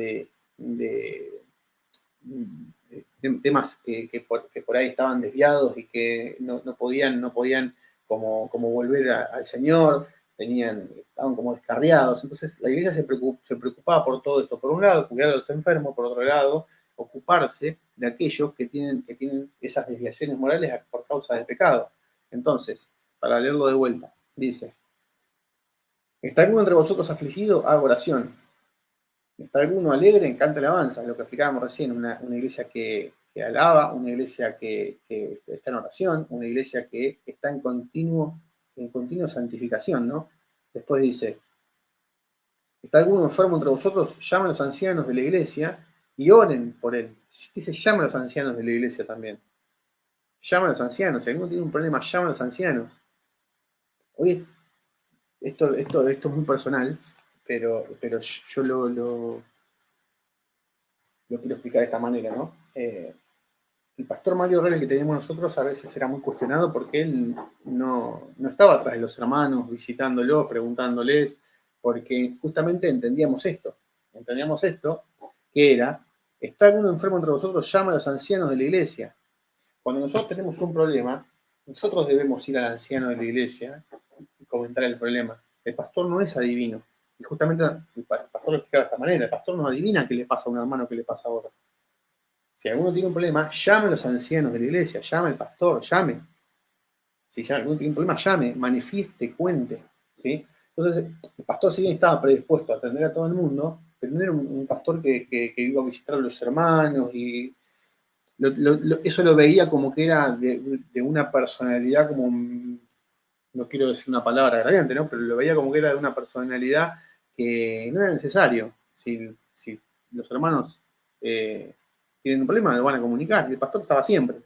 temas que por ahí estaban desviados y que no podían como volver al Señor, estaban como descarriados. Entonces la iglesia se preocupaba por todo esto. Por un lado, cuidar a los enfermos, por otro lado, ocuparse de aquellos que tienen esas desviaciones morales por causa del pecado. Entonces, para leerlo de vuelta, dice, ¿está alguno entre vosotros afligido? Haga oración. Está alguno alegre, canta alabanza, lo que explicábamos recién, una iglesia que alaba, una iglesia que está en oración, una iglesia que está en continua santificación, ¿no? Después dice, está alguno enfermo entre vosotros, llamen a los ancianos de la iglesia y oren por él. Dice, llamen a los ancianos de la iglesia también. Llamen a los ancianos, si alguno tiene un problema, llamen a los ancianos. Hoy esto es muy personal, pero yo lo quiero explicar de esta manera, ¿no? El pastor Mario Reles que teníamos nosotros a veces era muy cuestionado porque él no estaba atrás de los hermanos, visitándolos, preguntándoles, porque justamente entendíamos esto, que era, está alguno enfermo entre vosotros, llama a los ancianos de la iglesia. Cuando nosotros tenemos un problema, nosotros debemos ir al anciano de la iglesia y comentar el problema. El pastor no es adivino. Y justamente el pastor lo explicaba de esta manera, el pastor no adivina qué le pasa a un hermano, qué le pasa a otro. Si alguno tiene un problema, llame a los ancianos de la iglesia, llame al pastor, llame. Si alguno tiene un problema, llame, manifieste, cuente. ¿Sí? Entonces, el pastor sí estaba predispuesto a atender a todo el mundo, pero no era un pastor que iba a visitar a los hermanos y eso lo veía como que era de una personalidad como, no quiero decir una palabra gradiente, ¿no? Pero lo veía como que era de una personalidad que no era necesario. Si los hermanos tienen un problema, lo van a comunicar. Y el pastor estaba siempre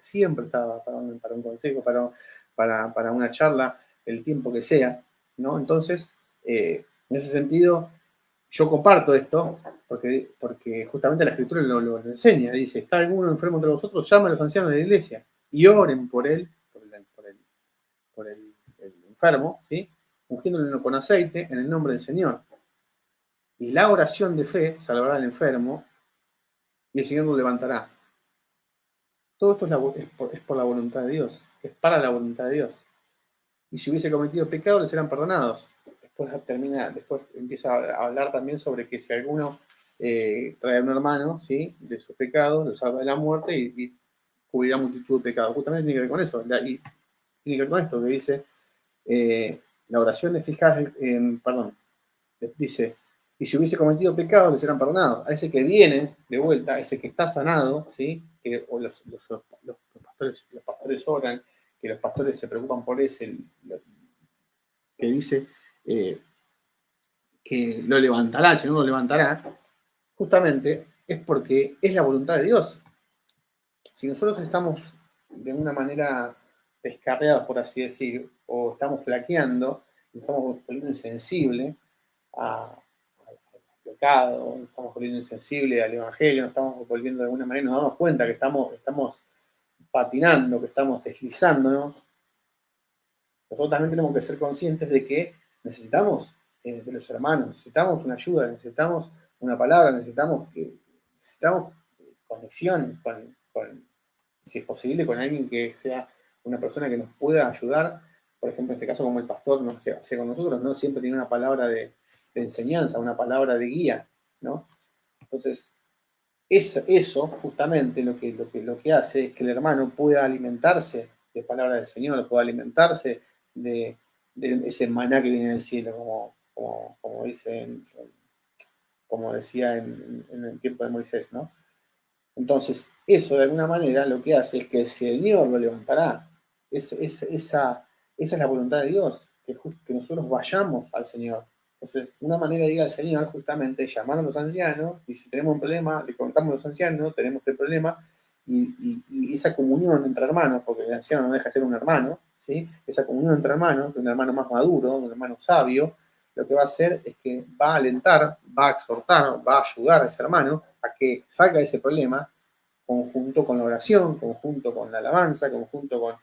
estaba para un consejo, para una charla, el tiempo que sea, ¿no? Entonces, en ese sentido, yo comparto esto porque justamente la escritura lo enseña. Dice, está alguno enfermo entre vosotros, llama a los ancianos de la iglesia y oren por él, por el enfermo, ¿sí? Ungiéndolo con aceite en el nombre del Señor. Y la oración de fe salvará al enfermo y el Señor lo levantará. Todo esto es por la voluntad de Dios, es para la voluntad de Dios. Y si hubiese cometido pecado, le serán perdonados. Después empieza a hablar también sobre que si alguno trae a un hermano, ¿sí? De sus pecados, lo salva de la muerte y cubrirá multitud de pecados. Justamente tiene que ver con eso. Y tiene que ver con esto que dice, la oración eficaz, dice, y si hubiese cometido pecado, le serán perdonados. A ese que viene de vuelta, a ese que está sanado, ¿sí? O los pastores oran, que los pastores se preocupan por ese, que dice que lo levantará, el Señor lo levantará, justamente es porque es la voluntad de Dios. Si nosotros estamos de una manera descarriados, por así decir, o estamos flaqueando, estamos volviendo insensible al pecado, estamos volviendo insensible al Evangelio, nos estamos volviendo de alguna manera, nos damos cuenta que estamos patinando, que estamos deslizándonos, nosotros también tenemos que ser conscientes de que necesitamos de los hermanos, necesitamos una ayuda, necesitamos una palabra, necesitamos conexión si es posible, con alguien que sea una persona que nos pueda ayudar. Por ejemplo, en este caso, como el pastor nos hace con nosotros, ¿no? Siempre tiene una palabra de enseñanza, una palabra de guía, ¿no? Entonces, eso justamente lo que hace es que el hermano pueda alimentarse de palabra del Señor, pueda alimentarse de, ese maná que viene del cielo, como como decía en el tiempo de Moisés, ¿no? Entonces, eso de alguna manera lo que hace es que el Señor lo levantará. Esa es la voluntad de Dios, que nosotros vayamos al Señor. Entonces, una manera de ir al Señor justamente es llamar a los ancianos, y si tenemos un problema, le contamos a los ancianos, tenemos el problema, y esa comunión entre hermanos, porque el anciano no deja de ser un hermano, ¿sí? Esa comunión entre hermanos, un hermano más maduro, un hermano sabio, lo que va a hacer es que va a alentar, va a exhortar, va a ayudar a ese hermano a que salga de ese problema conjunto con la oración, conjunto con la alabanza, conjunto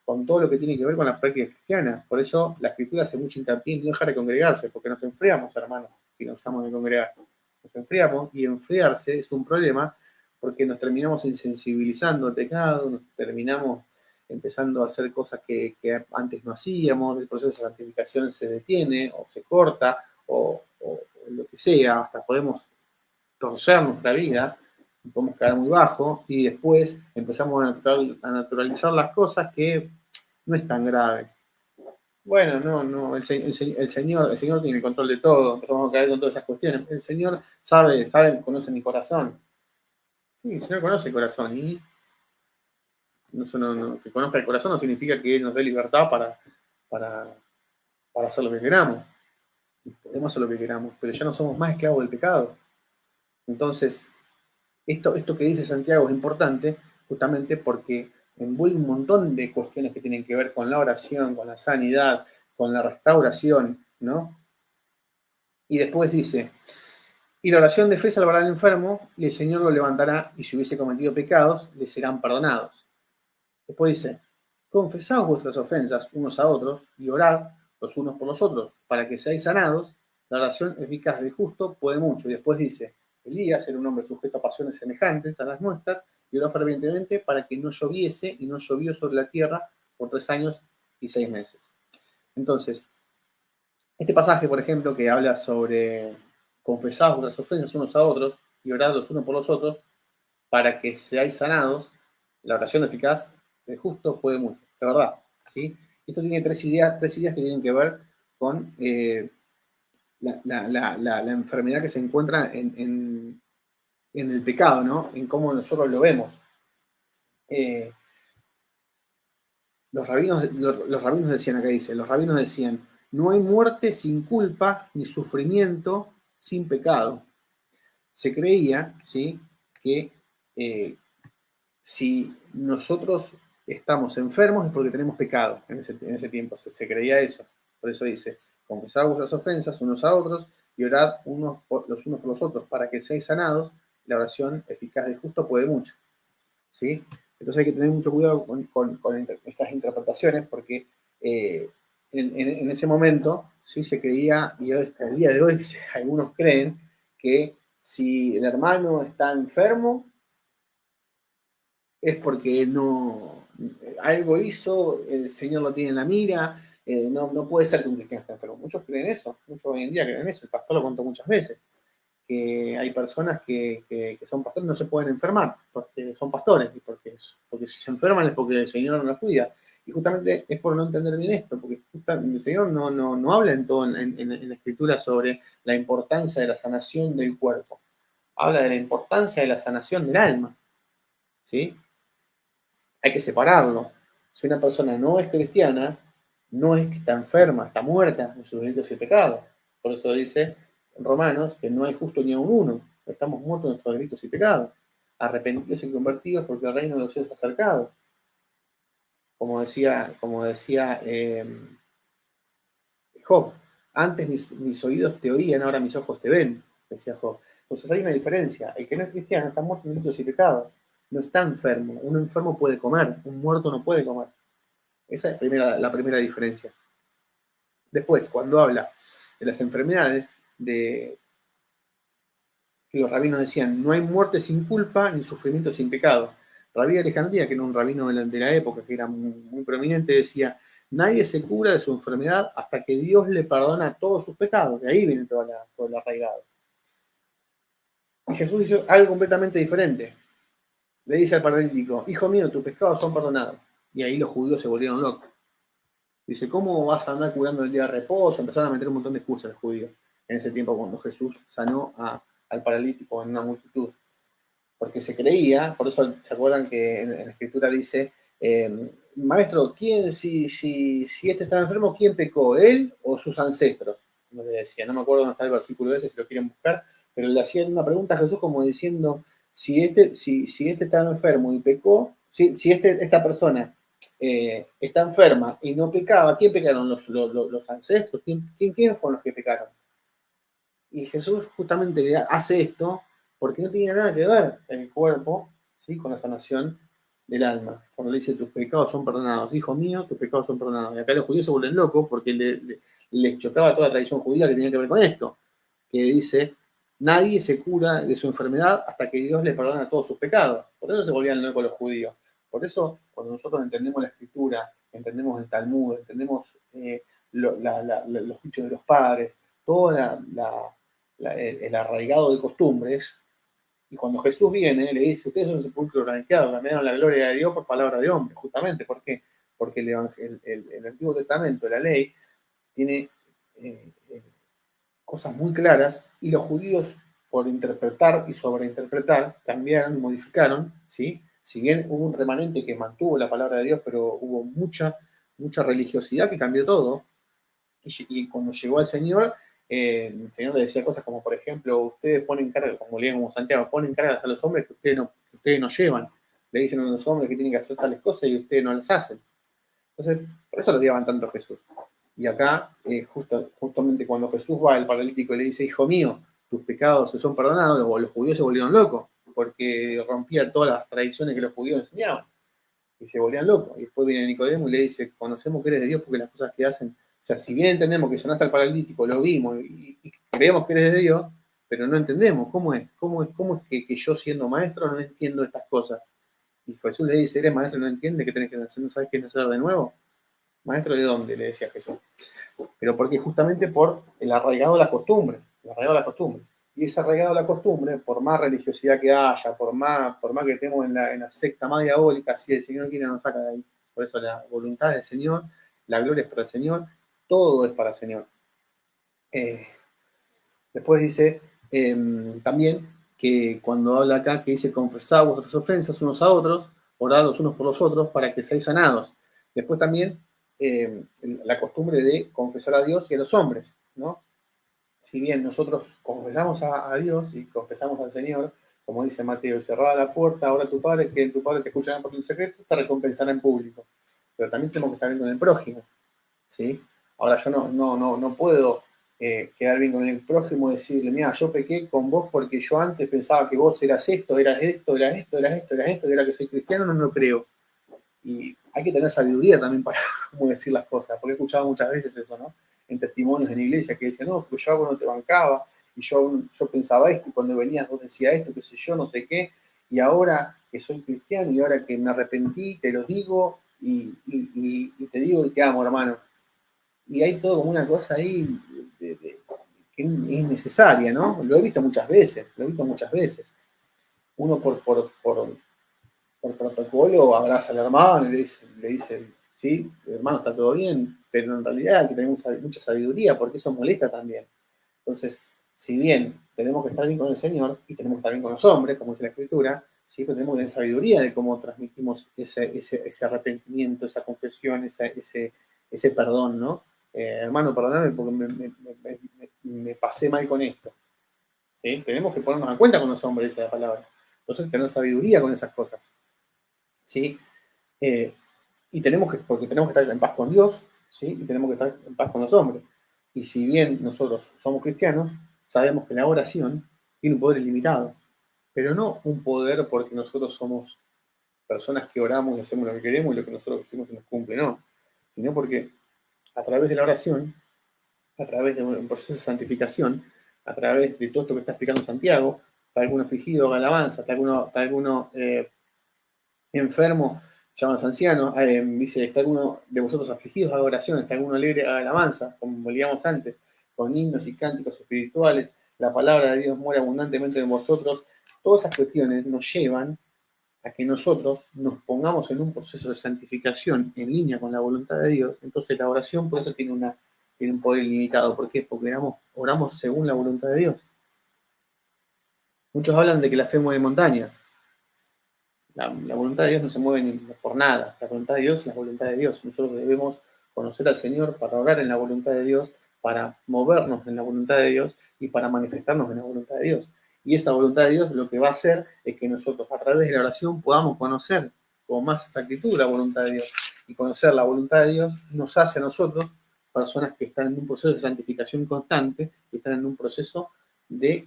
con todo lo que tiene que ver con la práctica cristiana. Por eso la Escritura hace mucho hincapié en no dejar de congregarse, porque nos enfriamos, hermanos, si nos estamos de congregar. Nos enfriamos y enfriarse es un problema porque nos terminamos insensibilizando al pecado, nos terminamos empezando a hacer cosas que antes no hacíamos, el proceso de santificación se detiene o se corta o lo que sea, hasta podemos torcer nuestra vida, podemos caer muy bajo y después empezamos a naturalizar las cosas que no es tan grave. Bueno, no, el Señor tiene el control de todo, empezamos a caer con todas esas cuestiones. El Señor conoce mi corazón. Sí, el Señor conoce el corazón y que conozca el corazón no significa que Él nos dé libertad para, para hacer lo que queramos. Podemos hacer lo que queramos, pero ya no somos más esclavos del pecado. Entonces, esto que dice Santiago es importante justamente porque envuelve un montón de cuestiones que tienen que ver con la oración, con la sanidad, con la restauración, ¿no? Y después dice, y la oración de fe salvará al enfermo, y el Señor lo levantará, y si hubiese cometido pecados, le serán perdonados. Después dice, confesaos vuestras ofensas unos a otros, y orad los unos por los otros, para que seáis sanados. La oración eficaz del justo puede mucho. Y después dice, Elías era un hombre sujeto a pasiones semejantes a las nuestras, y oró fervientemente para que no lloviese, y no llovió sobre la tierra por 3 años y 6 meses. Entonces, este pasaje, por ejemplo, que habla sobre confesar vuestras ofensas unos a otros y orar los unos por los otros para que seáis sanados, la oración eficaz del justo puede mucho, de verdad. ¿Sí? Esto tiene tres ideas que tienen que ver con la enfermedad que se encuentra en el pecado, ¿no? En cómo nosotros lo vemos. Eh, los rabinos decían, acá dice, los rabinos decían, no hay muerte sin culpa ni sufrimiento sin pecado. Se creía, ¿sí?, que si nosotros estamos enfermos es porque tenemos pecado en ese tiempo. Se creía eso. Por eso dice, confesad vuestras ofensas unos a otros y orad los unos por los otros para que seáis sanados. La oración eficaz del justo puede mucho. ¿Sí? Entonces hay que tener mucho cuidado con estas interpretaciones porque en ese momento sí se creía, y hasta el día de hoy algunos creen que si el hermano está enfermo es porque algo hizo, el Señor lo tiene en la mira, no puede ser que un cristiano esté enfermo. Muchos creen eso, muchos hoy en día creen eso, el pastor lo contó muchas veces, que hay personas que son pastores y no se pueden enfermar, porque son pastores, y porque si se enferman es porque el Señor no los cuida. Y justamente es por no entender bien esto, porque el Señor no habla en la Escritura sobre la importancia de la sanación del cuerpo, habla de la importancia de la sanación del alma, ¿sí? Hay que separarlo. Si una persona no es cristiana, no es que está enferma, está muerta en sus delitos y pecados. Por eso dice en Romanos que no hay justo ni a un uno, estamos muertos en nuestros delitos y pecados, arrepentidos y convertidos porque el reino de los cielos ha acercado. Como decía Job, antes mis oídos te oían, ahora mis ojos te ven, decía Job. Entonces hay una diferencia. El que no es cristiano está muerto en delitos y pecados. No está enfermo. Un enfermo puede comer, un muerto no puede comer. Esa es la primera diferencia. Después, cuando habla de las enfermedades, que los rabinos decían, no hay muerte sin culpa ni sufrimiento sin pecado. Rabí de Alejandría, que era un rabino de la época, que era muy prominente, decía, nadie se cura de su enfermedad hasta que Dios le perdona todos sus pecados. De ahí viene todo el arraigado. Y Jesús hizo algo completamente diferente. Le dice al paralítico, hijo mío, tus pecados son perdonados. Y ahí los judíos se volvieron locos. Dice, ¿cómo vas a andar curando el día de reposo? Empezaron a meter un montón de excusas los judíos en ese tiempo cuando Jesús sanó al paralítico en una multitud. Porque se creía, por eso se acuerdan que en la escritura dice, maestro, si este estaba enfermo, ¿quién pecó? ¿Él o sus ancestros? No le decía, no me acuerdo dónde está el versículo ese, si lo quieren buscar, pero le hacían una pregunta a Jesús como diciendo, si este estaba enfermo y pecó, si esta persona está enferma y no pecaba, ¿quién pecaron? ¿Los ancestros? ¿Quiénes fueron los que pecaron? Y Jesús justamente hace esto porque no tenía nada que ver el cuerpo, ¿sí?, con la sanación del alma. Cuando le dice, tus pecados son perdonados, hijo mío, tus pecados son perdonados. Y acá los judíos se vuelven locos porque les chocaba toda la tradición judía que tenía que ver con esto, que dice, nadie se cura de su enfermedad hasta que Dios le perdona todos sus pecados. Por eso se volvían locos los judíos. Por eso, cuando nosotros entendemos la escritura, entendemos el Talmud, entendemos los dichos de los padres, toda el arraigado de costumbres, y cuando Jesús viene, le dice, ustedes son un sepulcro blanqueado, cambiaron la gloria de Dios por palabra de hombre, justamente, ¿por qué? porque el Antiguo Testamento, la ley, tiene cosas muy claras y los judíos, por interpretar y sobreinterpretar, cambiaron, modificaron, ¿sí? Si bien hubo un remanente que mantuvo la palabra de Dios, pero hubo mucha religiosidad que cambió todo. Y cuando llegó el Señor le decía cosas como, por ejemplo, ustedes ponen cargas, como leíamos Santiago, ponen cargas a los hombres que ustedes no llevan. Le dicen a los hombres que tienen que hacer tales cosas y ustedes no las hacen. Entonces, por eso lo odiaban tanto a Jesús. Y acá, justamente cuando Jesús va al paralítico y le dice, hijo mío, tus pecados se son perdonados, los judíos se volvieron locos, porque rompía todas las tradiciones que los judíos enseñaban, y se volvían locos. Y después viene Nicodemo y le dice, conocemos que eres de Dios porque las cosas que hacen, o sea, si bien entendemos que sanaste al paralítico, lo vimos y creemos que eres de Dios, pero no entendemos cómo es que yo siendo maestro no entiendo estas cosas. Y Jesús le dice, eres maestro y no entiendes que tenés que nacer, no sabes qué es nacer de nuevo. ¿Maestro de dónde? Le decía Jesús. Pero porque justamente por el arraigado de las costumbres, el arraigado de la costumbre. Y ese arraigado de la costumbre, por más religiosidad que haya, por más que estemos en la secta más diabólica, si el Señor quiere nos saca de ahí. Por eso la voluntad del Señor, la gloria es para el Señor, todo es para el Señor. Después dice también que cuando habla acá, que dice confesad vuestras ofensas unos a otros, orad los unos por los otros para que seáis sanados. Después también la costumbre de confesar a Dios y a los hombres, ¿no? Si bien nosotros confesamos a Dios y confesamos al Señor, como dice Mateo, cerrada la puerta, ahora tu Padre, que tu Padre te escuchará por tu secreto, te recompensará en público. Pero también tenemos que estar bien con el prójimo, ¿sí? Ahora yo no puedo quedar bien con el prójimo y decirle, mira, yo pequé con vos porque yo antes pensaba que vos eras esto, eras esto, eras esto, eras esto, eras esto, y ahora que soy cristiano no lo creo. Y hay que tener sabiduría también para cómo decir las cosas, porque he escuchado muchas veces eso, ¿no? En testimonios en la iglesia que decían, no, porque yo no te bancaba, y yo pensaba esto, y cuando venías vos decías esto, qué sé yo, no sé qué, y ahora que soy cristiano, y ahora que me arrepentí, te lo digo, y te digo que te amo, hermano. Y hay todo como una cosa ahí que es necesaria, ¿no? Lo he visto muchas veces, Uno por protocolo abraza al hermano y le dice, sí, hermano, está todo bien, pero en realidad hay que tener mucha sabiduría porque eso molesta también. Entonces, si bien tenemos que estar bien con el Señor y tenemos que estar bien con los hombres, como dice la Escritura, sí, pero tenemos que tener sabiduría de cómo transmitimos ese arrepentimiento, esa confesión, ese perdón, ¿no? Hermano, perdóname porque me pasé mal con esto. ¿Sí? Tenemos que ponernos en cuenta con los hombres, esa palabra. Entonces, tener sabiduría con esas cosas. ¿Sí? Y porque tenemos que estar en paz con Dios, ¿sí? Y tenemos que estar en paz con los hombres. Y si bien nosotros somos cristianos, sabemos que la oración tiene un poder ilimitado, pero no un poder porque nosotros somos personas que oramos y hacemos lo que queremos y lo que nosotros decimos se nos cumple, no, sino porque a través de la oración, a través de un proceso de santificación, a través de todo esto que está explicando Santiago, está alguno afligido, haga alabanza, está alguno enfermo, llama a los ancianos, dice, está alguno de vosotros afligidos, haga oración, está alguno alegre, haga alabanza, como leíamos antes, con himnos y cánticos espirituales, la palabra de Dios muere abundantemente en vosotros. Todas esas cuestiones nos llevan a que nosotros nos pongamos en un proceso de santificación en línea con la voluntad de Dios. Entonces la oración por eso tiene un poder ilimitado. ¿Por qué? Porque oramos según la voluntad de Dios. Muchos hablan de que la fe mueve montañas. La voluntad de Dios no se mueve ni por nada. La voluntad de Dios es la voluntad de Dios. Nosotros debemos conocer al Señor para orar en la voluntad de Dios, para movernos en la voluntad de Dios y para manifestarnos en la voluntad de Dios. Y esa voluntad de Dios lo que va a hacer es que nosotros a través de la oración podamos conocer con más exactitud la voluntad de Dios. Y conocer la voluntad de Dios nos hace a nosotros personas que están en un proceso de santificación constante, que están en un proceso de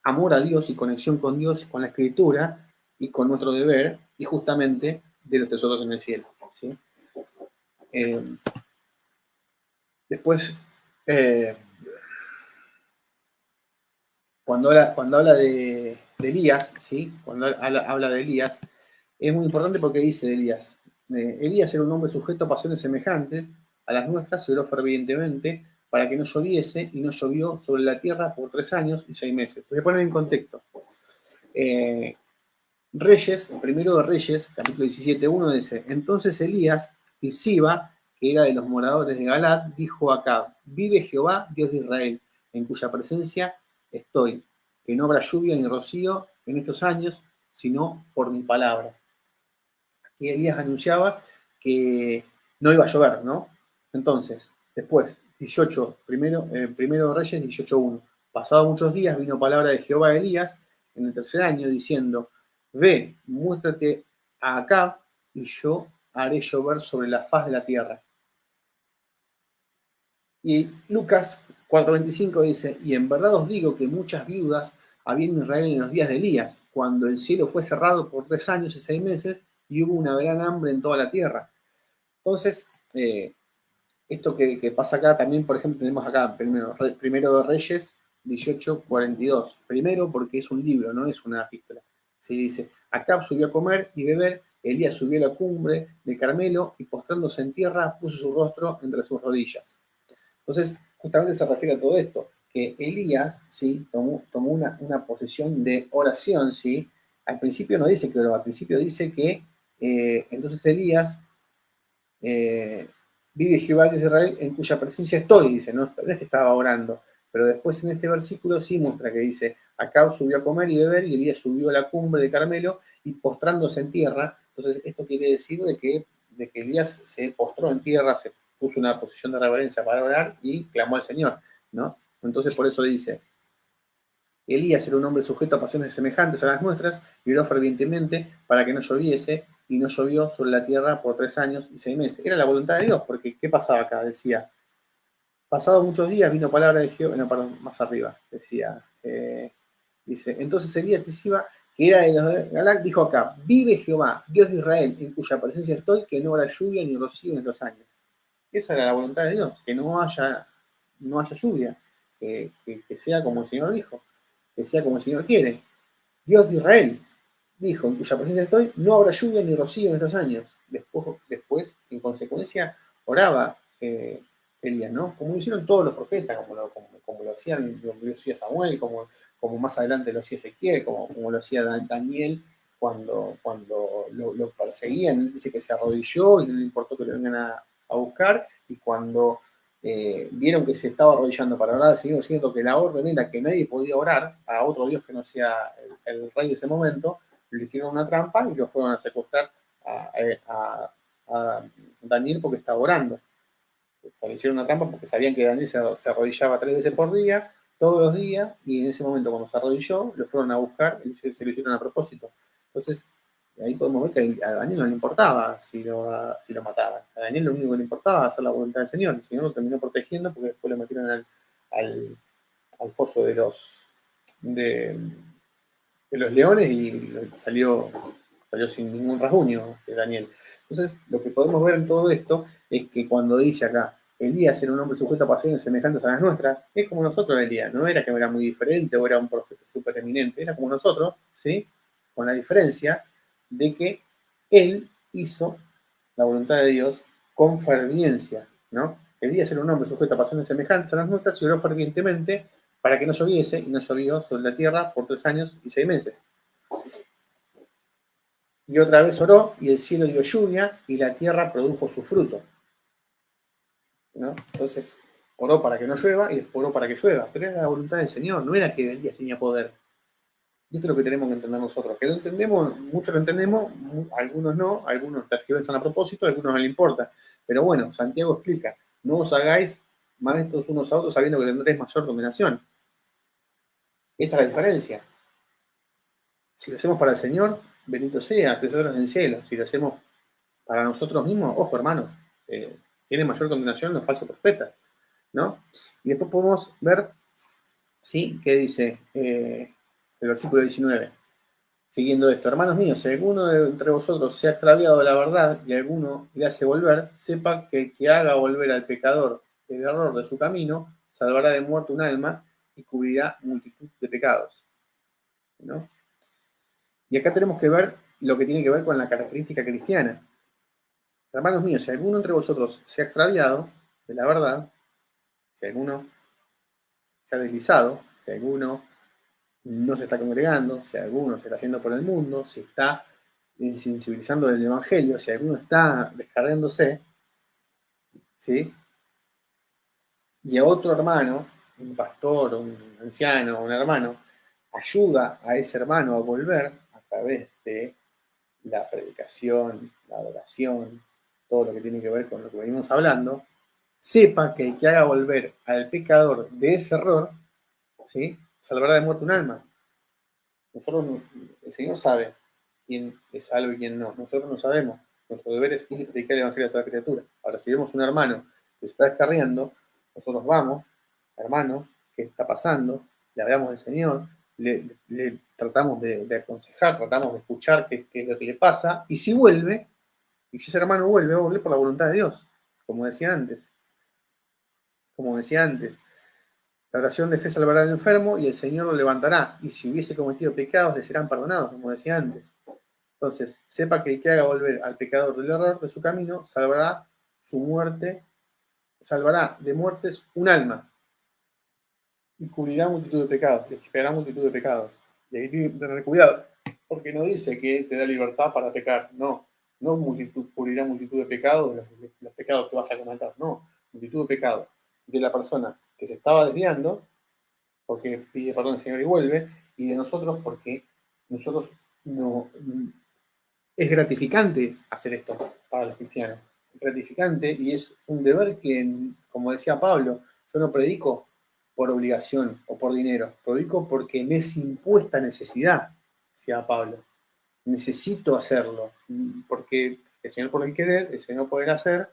amor a Dios y conexión con Dios, con la Escritura, y con nuestro deber, y justamente de los tesoros en el cielo. ¿Sí? Después, cuando habla de Elías, ¿sí? Cuando habla de Elías, es muy importante porque dice de Elías, Elías era un hombre sujeto a pasiones semejantes a las nuestras, y oró fervientemente para que no lloviese, y no llovió sobre la tierra por 3 años y 6 meses. Voy a poner en contexto. Reyes, primero de Reyes, capítulo 17:1 dice, entonces Elías Tirsiba, que era de los moradores de Galat, dijo a Acab: vive Jehová, Dios de Israel, en cuya presencia estoy, que no habrá lluvia ni rocío en estos años, sino por mi palabra. Y Elías anunciaba que no iba a llover, ¿no? Entonces, después, 18, primero de Reyes 18:1. Pasados muchos días vino palabra de Jehová a Elías en el tercer año, diciendo: ve, muéstrate a Acab, y yo haré llover sobre la faz de la tierra. Y Lucas 4:25 dice: y en verdad os digo que muchas viudas había en Israel en los días de Elías, cuando el cielo fue cerrado por 3 años y 6 meses, y hubo una gran hambre en toda la tierra. Entonces, esto que pasa acá también, por ejemplo, tenemos acá primero de Reyes 18:42. Primero porque es un libro, no es una epístola. Se dice: Acab subió a comer y beber, Elías subió a la cumbre de Carmelo y postrándose en tierra puso su rostro entre sus rodillas. Entonces, justamente se refiere a todo esto, que Elías, ¿sí?, tomó una posición de oración, ¿sí? Al principio no dice que oró, al principio dice que entonces Elías, vive Jehová de Israel, en cuya presencia estoy, dice, no es que estaba orando, pero después en este versículo sí muestra que dice: Acab subió a comer y beber, y Elías subió a la cumbre de Carmelo y postrándose en tierra. Entonces, esto quiere decir de que Elías se postró en tierra, se puso una posición de reverencia para orar y clamó al Señor, ¿no? Entonces, por eso dice: Elías era un hombre sujeto a pasiones semejantes a las nuestras, y oró fervientemente para que no lloviese, y no llovió sobre la tierra por 3 años y 6 meses. Era la voluntad de Dios, porque ¿qué pasaba acá? Decía: pasados muchos días vino palabra de Jehová, no, perdón, más arriba, decía, dice: entonces Elías Tisiba, que era de los de Galac, dijo acá: vive Jehová, Dios de Israel, en cuya presencia estoy, que no habrá lluvia ni rocío en estos años. Esa era la voluntad de Dios, que no haya lluvia, que sea como el Señor dijo, que sea como el Señor quiere. Dios de Israel dijo: en cuya presencia estoy, no habrá lluvia ni rocío en estos años. Después en consecuencia, oraba Elías, ¿no? Como lo hicieron todos los profetas, como lo hacía Samuel, como más adelante lo hacía Ezequiel, como lo hacía Daniel cuando lo perseguían. Dice que se arrodilló y no le importó que lo vengan a buscar, y cuando vieron que se estaba arrodillando para orar al Señor, siendo que la orden era que nadie podía orar a otro Dios que no sea el rey de ese momento, le hicieron una trampa y lo fueron a secuestrar a Daniel porque estaba orando. Le hicieron una trampa porque sabían que Daniel se arrodillaba 3 veces por día, todos los días, y en ese momento, cuando se arrodilló, lo fueron a buscar y se lo hicieron a propósito. Entonces, ahí podemos ver que a Daniel no le importaba si lo mataban. A Daniel lo único que le importaba era hacer la voluntad del Señor. El Señor lo terminó protegiendo porque después lo metieron al foso de, de los leones y salió sin ningún rasguño de Daniel. Entonces, lo que podemos ver en todo esto es que cuando dice acá: Elías era un hombre sujeto a pasiones semejantes a las nuestras, es como nosotros. Elías no era que era muy diferente o era un profeta súper eminente, era como nosotros, ¿sí? Con la diferencia de que él hizo la voluntad de Dios con ferviencia, ¿no? Elías era un hombre sujeto a pasiones semejantes a las nuestras y oró fervientemente para que no lloviese, y no llovió sobre la tierra por 3 años y 6 meses. Y otra vez oró, y el cielo dio lluvia, y la tierra produjo su fruto, ¿no? Entonces, oró para que no llueva, y después oró para que llueva. Pero era la voluntad del Señor, no era que Elías tenía poder. Y esto es lo que tenemos que entender nosotros. Que lo entendemos, muchos lo entendemos, algunos no, algunos tergiversan a propósito, a algunos no le importa. Pero bueno, Santiago explica: no os hagáis maestros unos a otros sabiendo que tendréis mayor dominación. Esta es la diferencia. Si lo hacemos para el Señor, bendito sea, tesoros en el cielo. Si lo hacemos para nosotros mismos, ojo hermanos, tiene mayor condenación los falsos profetas, ¿no? Y después podemos ver, ¿sí?, qué dice el versículo 19. Siguiendo esto: hermanos míos, si alguno de entre vosotros se ha extraviado de la verdad y alguno le hace volver, sepa que el que haga volver al pecador el error de su camino, salvará de muerte un alma y cubrirá multitud de pecados, ¿no? Y acá tenemos que ver lo que tiene que ver con la característica cristiana. Hermanos míos, si alguno entre vosotros se ha extraviado de la verdad, si alguno se ha deslizado, si alguno no se está congregando, si alguno se está yendo por el mundo, si está insensibilizando del Evangelio, si alguno está descargándose, ¿sí? Y a otro hermano, un pastor, un anciano, un hermano, ayuda a ese hermano a volver a través de la predicación, la adoración, todo lo que tiene que ver con lo que venimos hablando, sepa que el que haga volver al pecador de ese error, ¿sí? Salvará de muerte un alma. Nosotros, el Señor sabe quién es salvo y quién no. Nosotros no sabemos. Nuestro deber es ir y predicar el Evangelio a toda criatura. Ahora, si vemos un hermano que se está descarriando, nosotros vamos, hermano, ¿qué está pasando? Le hablamos del Señor, le tratamos de aconsejar, tratamos de escuchar qué es lo que le pasa, y si vuelve, y si ese hermano vuelve, va a volver por la voluntad de Dios, como decía antes. Como decía antes, la oración de fe salvará al enfermo y el Señor lo levantará. Y si hubiese cometido pecados, le serán perdonados, como decía antes. Entonces, sepa que el que haga volver al pecador del error de su camino, salvará su muerte, salvará de muertes un alma y cubrirá multitud de pecados, y expiará multitud de pecados. Y ahí tiene que tener cuidado, porque no dice que te da libertad para pecar, no. No cubrirá multitud de pecados, los pecados que vas a cometer, no. Multitud de pecados de la persona que se estaba desviando, porque pide perdón al Señor y vuelve, y de nosotros porque nosotros no, es gratificante hacer esto para los cristianos. Es gratificante y es un deber que, como decía Pablo, yo no predico por obligación o por dinero, predico porque me es impuesta necesidad, decía Pablo. Necesito hacerlo, porque el Señor por el querer, el Señor por el hacer,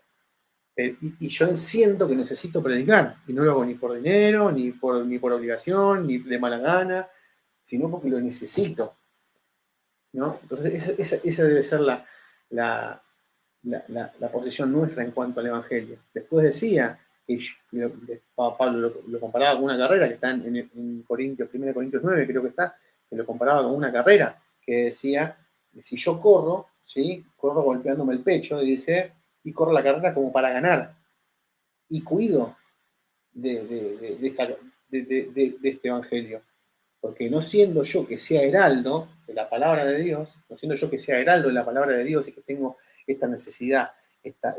y yo siento que necesito predicar, y no lo hago ni por dinero, ni por obligación, ni de mala gana, sino porque lo necesito, ¿no? Entonces, esa debe ser la posición nuestra en cuanto al Evangelio. Después decía, que Pablo lo comparaba con una carrera que está en Corintios, 1 Corintios 9, creo que está, que lo comparaba con una carrera, que decía, si yo corro, ¿sí? Corro golpeándome el pecho, y dice, y corro la carrera como para ganar, y cuido de este Evangelio. Porque no siendo yo que sea heraldo de la palabra de Dios, no siendo yo que sea heraldo de la palabra de Dios y que tengo esta necesidad, esto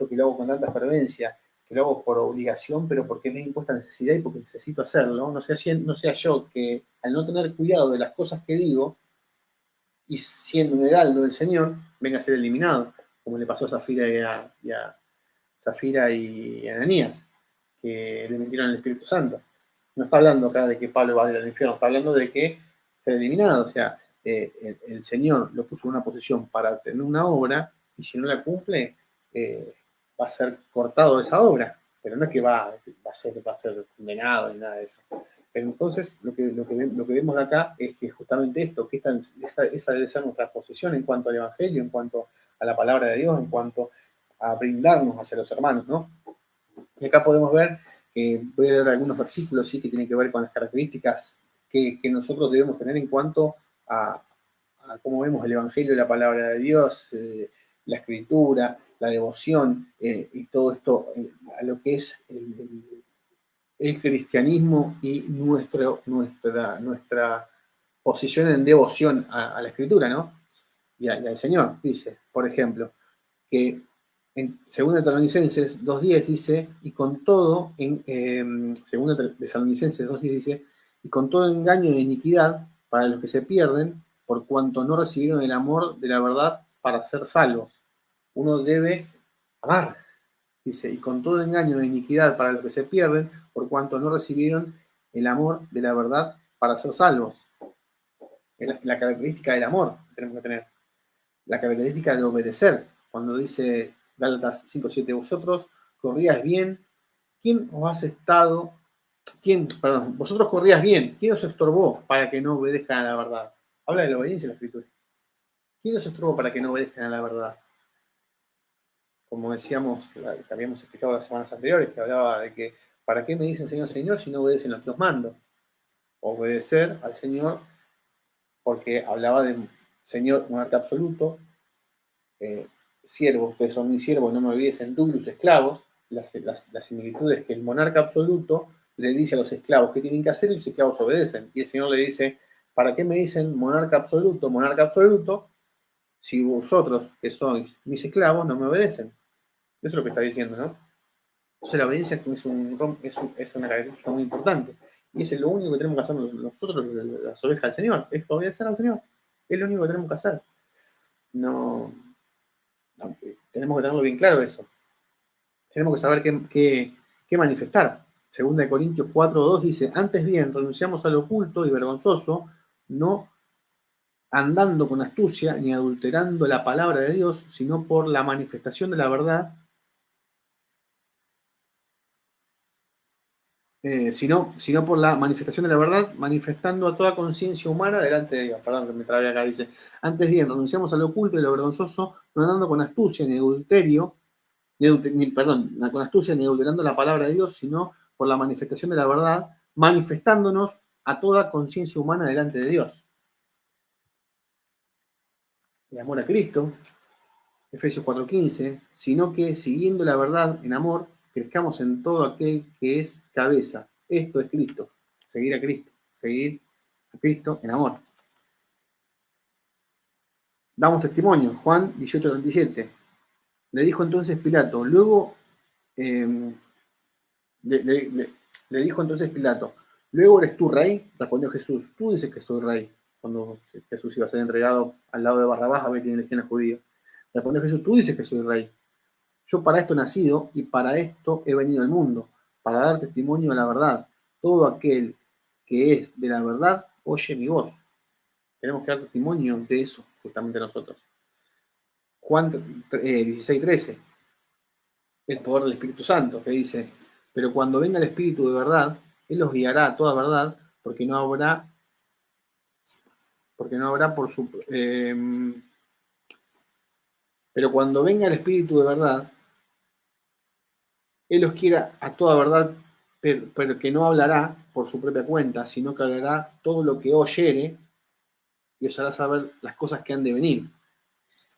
que lo hago con tanta fervencia, que lo hago por obligación, pero porque me he impuesta necesidad y porque necesito hacerlo, no sea yo que al no tener cuidado de las cosas que digo y siendo un heraldo del Señor, venga a ser eliminado, como le pasó a Zafira y Ananías, que le mintieron al Espíritu Santo. No está hablando acá de que Pablo va a ir al infierno, está hablando de que ser eliminado, o sea, el Señor lo puso en una posición para tener una obra y si no la cumple, va a ser cortado de esa obra, pero no es que va a ser condenado ni nada de eso. Pero entonces lo que vemos de acá es que justamente esto, que esa debe ser nuestra posición en cuanto al Evangelio, en cuanto a la palabra de Dios, en cuanto a brindarnos hacia los hermanos, ¿no? Y acá podemos ver, voy a leer algunos versículos, sí, que tienen que ver con las características que nosotros debemos tener en cuanto a cómo vemos el Evangelio, la palabra de Dios, la escritura, la devoción, y todo esto, a lo que es el cristianismo y nuestra posición en devoción a la escritura, ¿no? Y al Señor, dice, por ejemplo, que en 2 Tesalonicenses 2.10 dice, y con todo, en 2 Tesalonicenses 2.10 dice, y con todo engaño de iniquidad para los que se pierden, por cuanto no recibieron el amor de la verdad para ser salvos. Uno debe amar, dice, y con todo engaño de iniquidad para los que se pierden, por cuanto no recibieron el amor de la verdad para ser salvos. Es la característica del amor que tenemos que tener. La característica de obedecer. Cuando dice Gálatas 5:7, vosotros corríais bien, ¿quién os has estado, vosotros corríais bien, ¿quién os estorbó para que no obedezcan a la verdad? Habla de la obediencia en la escritura. ¿Quién os estorbó para que no obedezcan a la verdad? Como decíamos, que habíamos explicado las semanas anteriores, que hablaba de que, ¿para qué me dicen Señor, Señor si no obedecen lo que os mando? Obedecer al Señor, porque hablaba de Señor, un arte absoluto, siervos, ustedes son mis siervos, no me obedecen duros esclavos, las similitudes que el monarca absoluto le dice a los esclavos qué tienen que hacer y los esclavos obedecen. Y el Señor le dice, ¿para qué me dicen monarca absoluto, si vosotros, que sois mis esclavos, no me obedecen? es lo que está diciendo, ¿no? Entonces la obediencia es una característica muy importante. Y es lo único que tenemos que hacer nosotros, las ovejas del Señor, es obedecer al Señor. Es lo único que tenemos que hacer. No, tenemos que tenerlo bien claro eso. Tenemos que saber qué manifestar. Segunda de Corintios 4:2 dice, antes bien, renunciamos al oculto y vergonzoso, no andando con astucia ni adulterando la palabra de Dios, sino por la manifestación de la verdad, sino por la manifestación de la verdad, manifestando a toda conciencia humana delante de Dios. Perdón, que me trabé acá, dice, antes bien, renunciamos al oculto y lo vergonzoso, no andando con astucia ni adulterio, con astucia ni adulterando la palabra de Dios, sino por la manifestación de la verdad, manifestándonos a toda conciencia humana delante de Dios. El amor a Cristo, Efesios 4:15, sino que siguiendo la verdad en amor, crezcamos en todo aquel que es cabeza. Esto es Cristo, seguir a Cristo, seguir a Cristo en amor. Damos testimonio, Juan 18:37. Le dijo entonces Pilato, luego le dijo entonces Pilato, ¿luego eres tú rey? Respondió Jesús, tú dices que soy rey. Cuando Jesús iba a ser entregado al lado de Barrabás a ver quién elegían a judíos. Respondió Jesús, tú dices que soy rey. Yo para esto he nacido y para esto he venido al mundo, para dar testimonio de la verdad. Todo aquel que es de la verdad oye mi voz. Tenemos que dar testimonio de eso, justamente nosotros. Juan 16:13, el poder del Espíritu Santo, que dice, pero cuando venga el Espíritu de verdad, Él los guiará a toda verdad, porque no habrá por su... pero cuando venga el Espíritu de verdad, Él los quiera a toda verdad, pero que no hablará por su propia cuenta, sino que hablará todo lo que oyere y os hará saber las cosas que han de venir.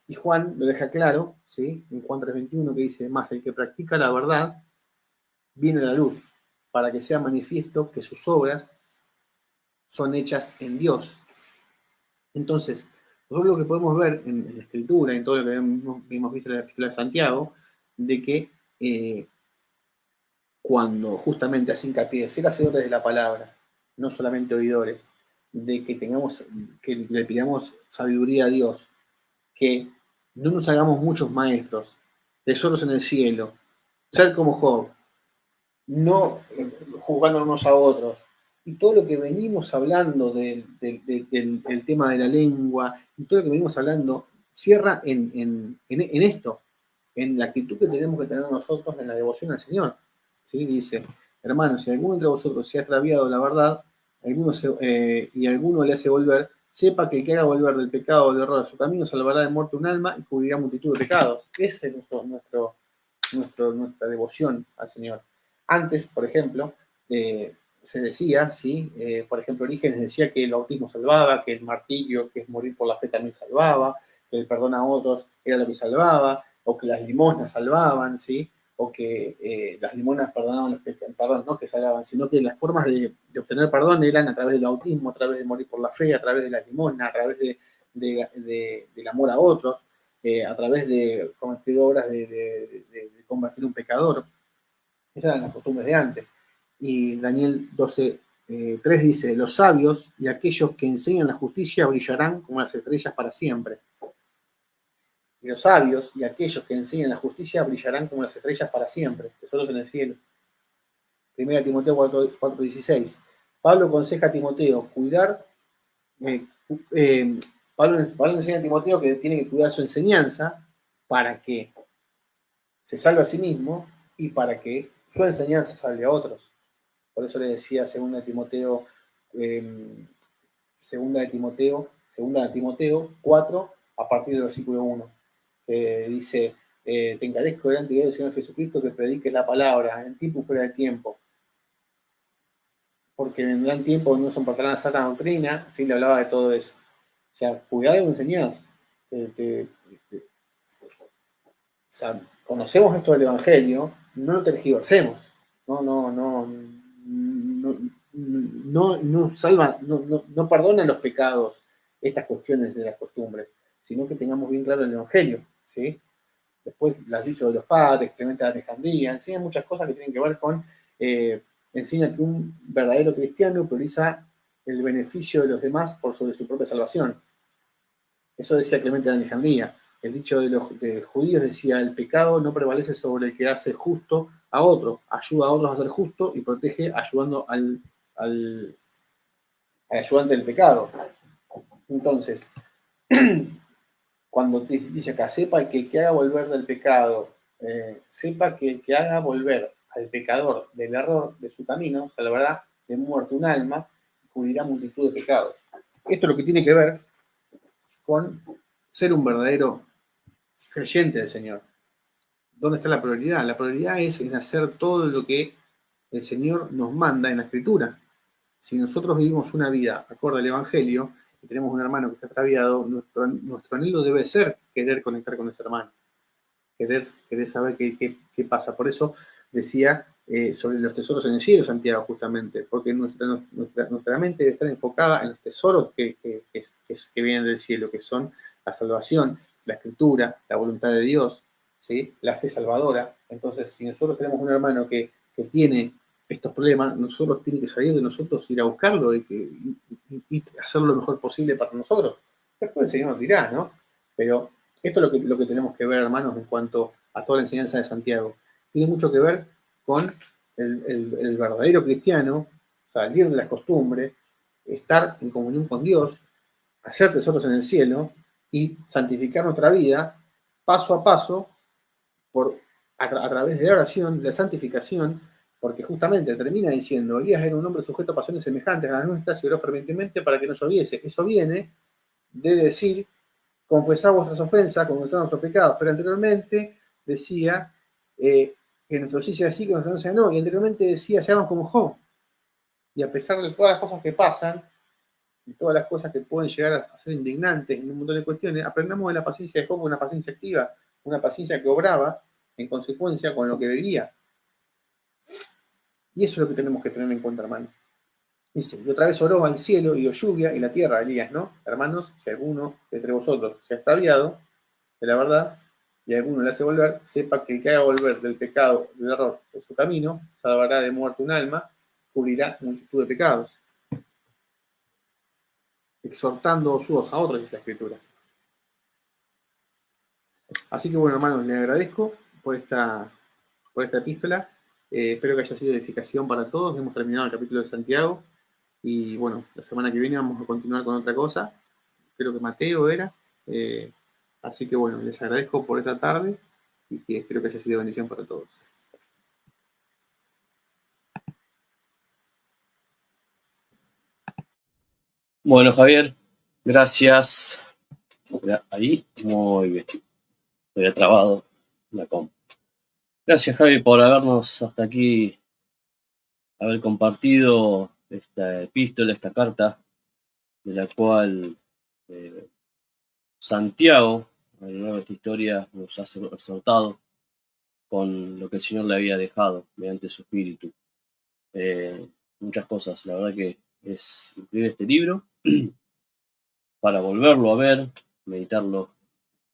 Y Juan lo deja claro, ¿sí? En Juan 3:21, que dice, más el que practica la verdad viene a la luz, para que sea manifiesto que sus obras son hechas en Dios. Entonces, nosotros lo que podemos ver en la Escritura, en todo lo que hemos visto en la Escritura de Santiago, de que cuando justamente hace hincapié de ser hacedores de la palabra, no solamente oidores, de que le pidamos sabiduría a Dios, que no nos hagamos muchos maestros, tesoros en el cielo, ser como Job, no juzgando unos a otros, y todo lo que venimos hablando del tema de la lengua, y todo lo que venimos hablando, cierra en esto, en la actitud que tenemos que tener nosotros en la devoción al Señor. ¿Sí? Dice, hermanos, si alguno entre vosotros se ha extraviado la verdad, y alguno le hace volver, sepa que el que haga volver del pecado o del error a su camino salvará de muerte un alma y cubrirá multitud de pecados. Esa es nuestra devoción al Señor. Antes, por ejemplo, se decía, ¿sí? Por ejemplo, Orígenes decía que el bautismo salvaba, que el martirio, que es morir por la fe, también salvaba, que el perdón a otros era lo que salvaba, o que las limosnas salvaban, ¿sí? O que las limonas perdonaban los pecados, perdón, no que salvaban, sino que las formas de obtener perdón eran a través del bautismo, a través de morir por la fe, a través de las limosnas, a través del amor a otros, a través de cometer obras de convertir un pecador. Esas eran las costumbres de antes. Y Daniel 12:3 dice, los sabios y aquellos que enseñan la justicia brillarán como las estrellas para siempre. Y los sabios y aquellos que enseñan la justicia brillarán como las estrellas para siempre, tesoros en el cielo. 1 Timoteo 4:16. Pablo aconseja a Timoteo cuidar, Pablo enseña a Timoteo que tiene que cuidar su enseñanza para que se salve a sí mismo y para que su enseñanza salve a otros. Por eso le decía 2 de Timoteo 4, a partir del versículo 1, que dice, te encarezco delante del Señor Jesucristo que prediques la palabra en tiempo y fuera de tiempo, porque vendrán tiempos no son para la sana doctrina, sí le hablaba de todo eso. O sea, cuidado de enseñanza. O sea, conocemos esto del Evangelio, no lo tergiversemos, no salva, no perdona los pecados, estas cuestiones de las costumbres, sino que tengamos bien claro el Evangelio, ¿sí? después las dichos de los padres, Clemente de Alejandría, enseña muchas cosas que tienen que ver con, enseña que un verdadero cristiano prioriza el beneficio de los demás por sobre su propia salvación. Eso decía Clemente de Alejandría. El dicho de los judíos decía, el pecado no prevalece sobre el que hace justo a otro, ayuda a otros a ser justo y protege ayudando al ayudante del pecado. Entonces, cuando dice acá, sepa que el que haga volver del pecado, sepa que el que haga volver al pecador del error de su camino, salvará de muerte un alma y cubrirá multitud de pecados. Esto es lo que tiene que ver con ser un verdadero creyente del Señor. ¿Dónde está la prioridad? La prioridad es en hacer todo lo que el Señor nos manda en la Escritura. Si nosotros vivimos una vida acorde al Evangelio y tenemos un hermano que está extraviado, nuestro anhelo debe ser querer conectar con ese hermano, querer saber qué pasa. Por eso decía sobre los tesoros en el cielo, Santiago, justamente, porque nuestra mente debe estar enfocada en los tesoros que vienen del cielo, que son la salvación, la escritura, la voluntad de Dios, ¿sí? La fe salvadora. Entonces, si nosotros tenemos un hermano que tiene estos problemas, nosotros tiene que salir de nosotros, ir a buscarlo y hacerlo lo mejor posible para nosotros. Después el Señor nos dirá, ¿no? Pero esto es lo que tenemos que ver, hermanos, en cuanto a toda la enseñanza de Santiago. Tiene mucho que ver con el verdadero cristiano, salir de las costumbres, estar en comunión con Dios, hacer tesoros en el cielo y santificar nuestra vida paso a paso a través de la oración, de la santificación, porque justamente termina diciendo, Elías era un hombre sujeto a pasiones semejantes a las nuestras y oró fervientemente para que no lloviese. Eso viene de decir, confesad vuestras ofensas, confesad nuestros pecados, pero anteriormente decía que nuestro sí sea sí, que nuestro no sea no, y anteriormente decía, seamos como Job. Y a pesar de todas las cosas que pasan, y todas las cosas que pueden llegar a ser indignantes en un montón de cuestiones, aprendamos de la paciencia de Job, una paciencia activa, una paciencia que obraba en consecuencia con lo que veía. Y eso es lo que tenemos que tener en cuenta, hermano. Dice, y otra vez oró al cielo y dio lluvia y la tierra, Elías, ¿no? Hermanos, si alguno de entre vosotros se ha extraviado de la verdad y alguno le hace volver, sepa que el que haga volver del pecado, del error, de su camino, salvará de muerte un alma, cubrirá multitud de pecados. Exhortando unos a otros, dice la Escritura. Así que bueno, hermanos, les agradezco por esta epístola. Espero que haya sido de edificación para todos. Hemos terminado el capítulo de Santiago. Y bueno, la semana que viene vamos a continuar con otra cosa. Creo que Mateo era. Así que bueno, les agradezco por esta tarde y que espero que haya sido de bendición para todos. Bueno, Javier, gracias. Ahí, muy bien. Me había trabado la comp. Gracias, Javi, por habernos hasta aquí, haber compartido esta epístola, esta carta, de la cual Santiago, a lo largo de esta historia, nos ha exhortado con lo que el Señor le había dejado mediante su espíritu. Muchas cosas, la verdad que es increíble este libro, para volverlo a ver, meditarlo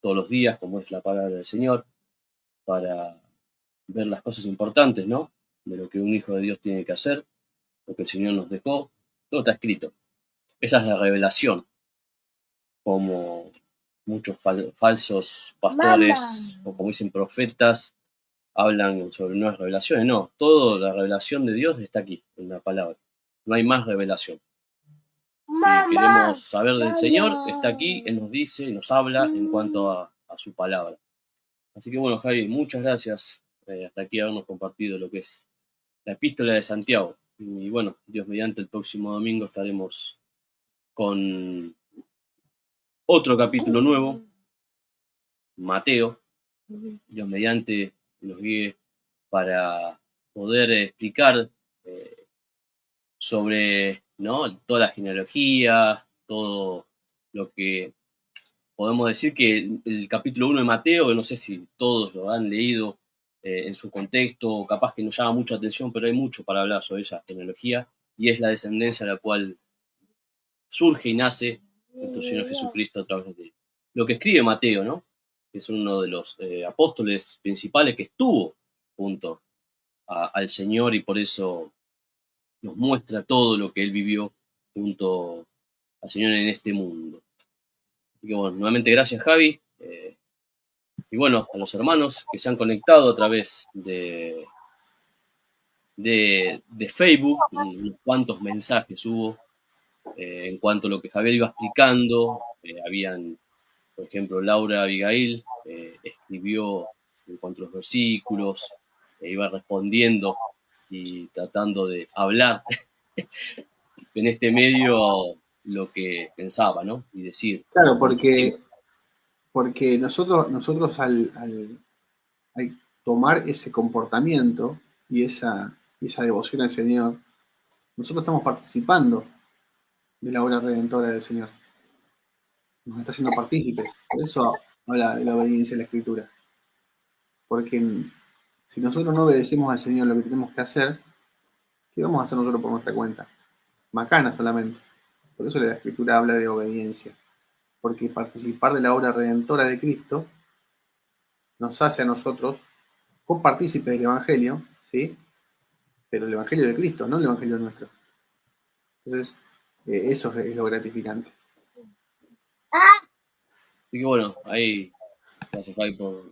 todos los días, como es la palabra del Señor, para ver las cosas importantes, ¿no? De lo que un hijo de Dios tiene que hacer, lo que el Señor nos dejó, todo está escrito. Esa es la revelación, como muchos falsos pastores, o como dicen profetas, hablan sobre nuevas revelaciones. No, toda la revelación de Dios está aquí, en la palabra. No hay más revelación. Si queremos saber del Señor, está aquí, Él nos dice, nos habla en cuanto a su palabra. Así que bueno, Javi, muchas gracias hasta aquí habernos compartido lo que es la epístola de Santiago. Y bueno, Dios mediante, el próximo domingo estaremos con otro capítulo nuevo, Mateo. Dios mediante nos guíe para poder explicar sobre, ¿no?, toda la genealogía, todo lo que podemos decir que el capítulo 1 de Mateo, no sé si todos lo han leído en su contexto, capaz que nos llama mucha atención, pero hay mucho para hablar sobre esa genealogía y es la descendencia a la cual surge y nace nuestro Señor Jesucristo a través de lo que escribe Mateo, ¿no? que es uno de los apóstoles principales que estuvo junto al Señor y por eso nos muestra todo lo que él vivió junto al Señor en este mundo. Así que bueno, nuevamente gracias Javi. Y bueno, a los hermanos que se han conectado a través de Facebook, unos cuantos mensajes hubo en cuanto a lo que Javier iba explicando. Habían, por ejemplo, Laura Abigail escribió en cuanto a los versículos, iba respondiendo y tratando de hablar en este medio lo que pensaba, ¿no? Y decir. Claro, porque nosotros al tomar ese comportamiento y esa devoción al Señor, nosotros estamos participando de la obra redentora del Señor. Nos está haciendo partícipes. Por eso habla de la obediencia a la Escritura. Porque si nosotros no obedecemos al Señor lo que tenemos que hacer, ¿qué vamos a hacer nosotros por nuestra cuenta? Macana solamente. Por eso la Escritura habla de obediencia. Porque participar de la obra redentora de Cristo nos hace a nosotros copartícipes del Evangelio, ¿sí? Pero el Evangelio de Cristo, no el Evangelio nuestro. Entonces, eso es lo gratificante. Así que bueno, ahí gracias Javi por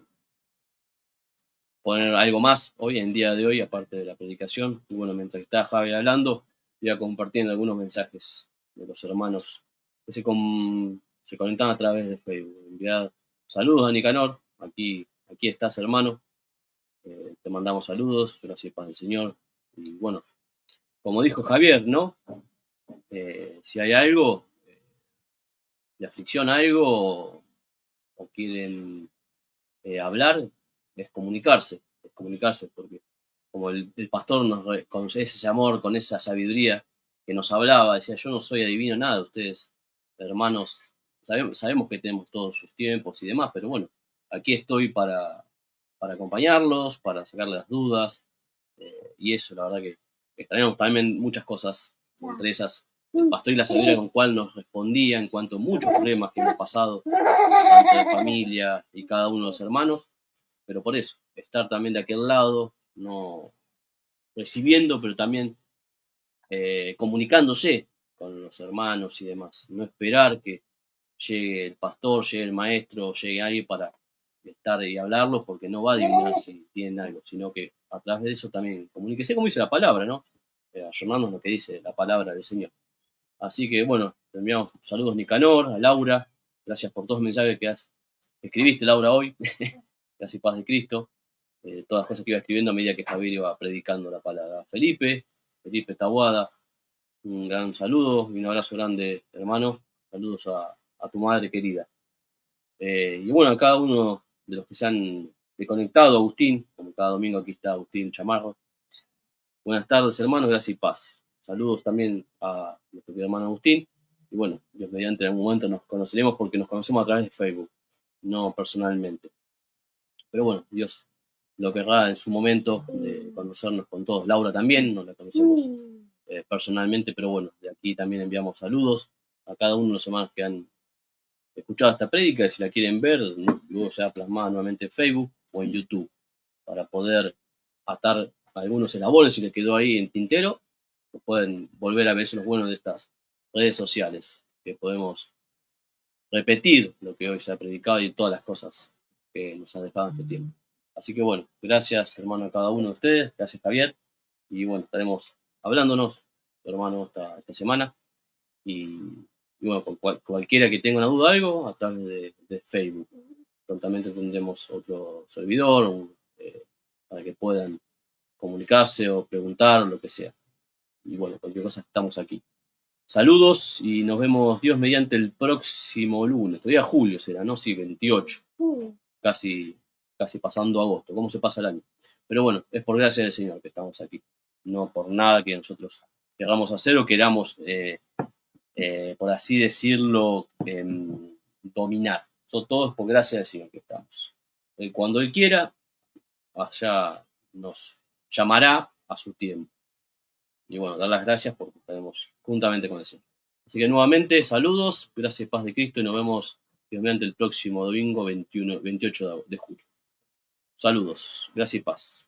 poner algo más hoy, en día de hoy, aparte de la predicación. Y bueno, mientras está Javi hablando, iba compartiendo algunos mensajes de los hermanos que se conectan a través de Facebook. Enviad saludos a Nicanor, aquí estás hermano, te mandamos saludos, gracias y paz del Señor. Y bueno, como dijo Javier, ¿no? Si hay algo, de aflicción, algo, o quieren hablar, es comunicarse, porque como el pastor con ese amor, con esa sabiduría que nos hablaba, decía, yo no soy adivino nada, ustedes, hermanos, sabemos que tenemos todos sus tiempos y demás, pero bueno, aquí estoy para acompañarlos, para sacarles las dudas, y eso, la verdad que extrañamos también muchas cosas, entre esas el pastor y la sabiduría con cual nos respondía en cuanto a muchos problemas que hemos pasado, tanto de familia y cada uno de los hermanos, pero por eso, estar también de aquel lado, no recibiendo, pero también comunicándose con los hermanos y demás, no esperar que llegue el pastor, llegue el maestro, llegue alguien para estar y hablarlos, porque no va a adivinar si tienen algo, sino que a través de eso también comuníquese, como dice la palabra, ¿no? Ayornarnos lo que dice la palabra del Señor. Así que bueno, te enviamos saludos Nicanor, a Laura, gracias por todos los mensajes que escribiste, Laura, hoy, gracias paz de Cristo, todas las cosas que iba escribiendo a medida que Javier iba predicando la palabra. Felipe Taboada, un gran saludo y un abrazo grande, hermano, saludos a tu madre querida. Y bueno, a cada uno de los que se han conectado, Agustín, como cada domingo aquí está Agustín Chamarro. Buenas tardes, hermanos, gracias y paz. Saludos también a nuestro querido hermano Agustín. Y bueno, Dios mediante en algún momento nos conoceremos porque nos conocemos a través de Facebook, no personalmente. Pero bueno, Dios lo querrá en su momento de conocernos con todos. Laura también, no la conocemos personalmente, pero bueno, de aquí también enviamos saludos a cada uno de los hermanos que han escuchado esta prédica y si la quieren ver, ¿no? Luego se ha plasmado nuevamente en Facebook o en YouTube para poder atar algunos elabores si les quedó ahí en tintero, pues pueden volver a ver eso lo bueno de estas redes sociales, que podemos repetir lo que hoy se ha predicado y todas las cosas que nos han dejado en este tiempo. Así que bueno, gracias hermano a cada uno de ustedes, gracias Javier, y bueno, estaremos hablándonos, hermano, esta semana, y bueno, con cualquiera que tenga una duda o algo, a través de Facebook. Prontamente tendremos otro servidor para que puedan comunicarse o preguntar, lo que sea. Y bueno, cualquier cosa estamos aquí. Saludos y nos vemos Dios mediante el próximo lunes. Todavía julio será, ¿no? Sí, 28. Casi, casi pasando agosto. ¿Cómo se pasa el año? Pero bueno, es por gracia del Señor que estamos aquí. No por nada que nosotros queramos hacer o queramos, por así decirlo, dominar. Son todos por gracia del Señor que estamos. Cuando Él quiera, allá nos llamará a su tiempo. Y bueno, dar las gracias porque estaremos juntamente con el Señor. Así que nuevamente, saludos, gracias y paz de Cristo y nos vemos Dios mediante el próximo domingo 28 de julio. Saludos, gracias y paz.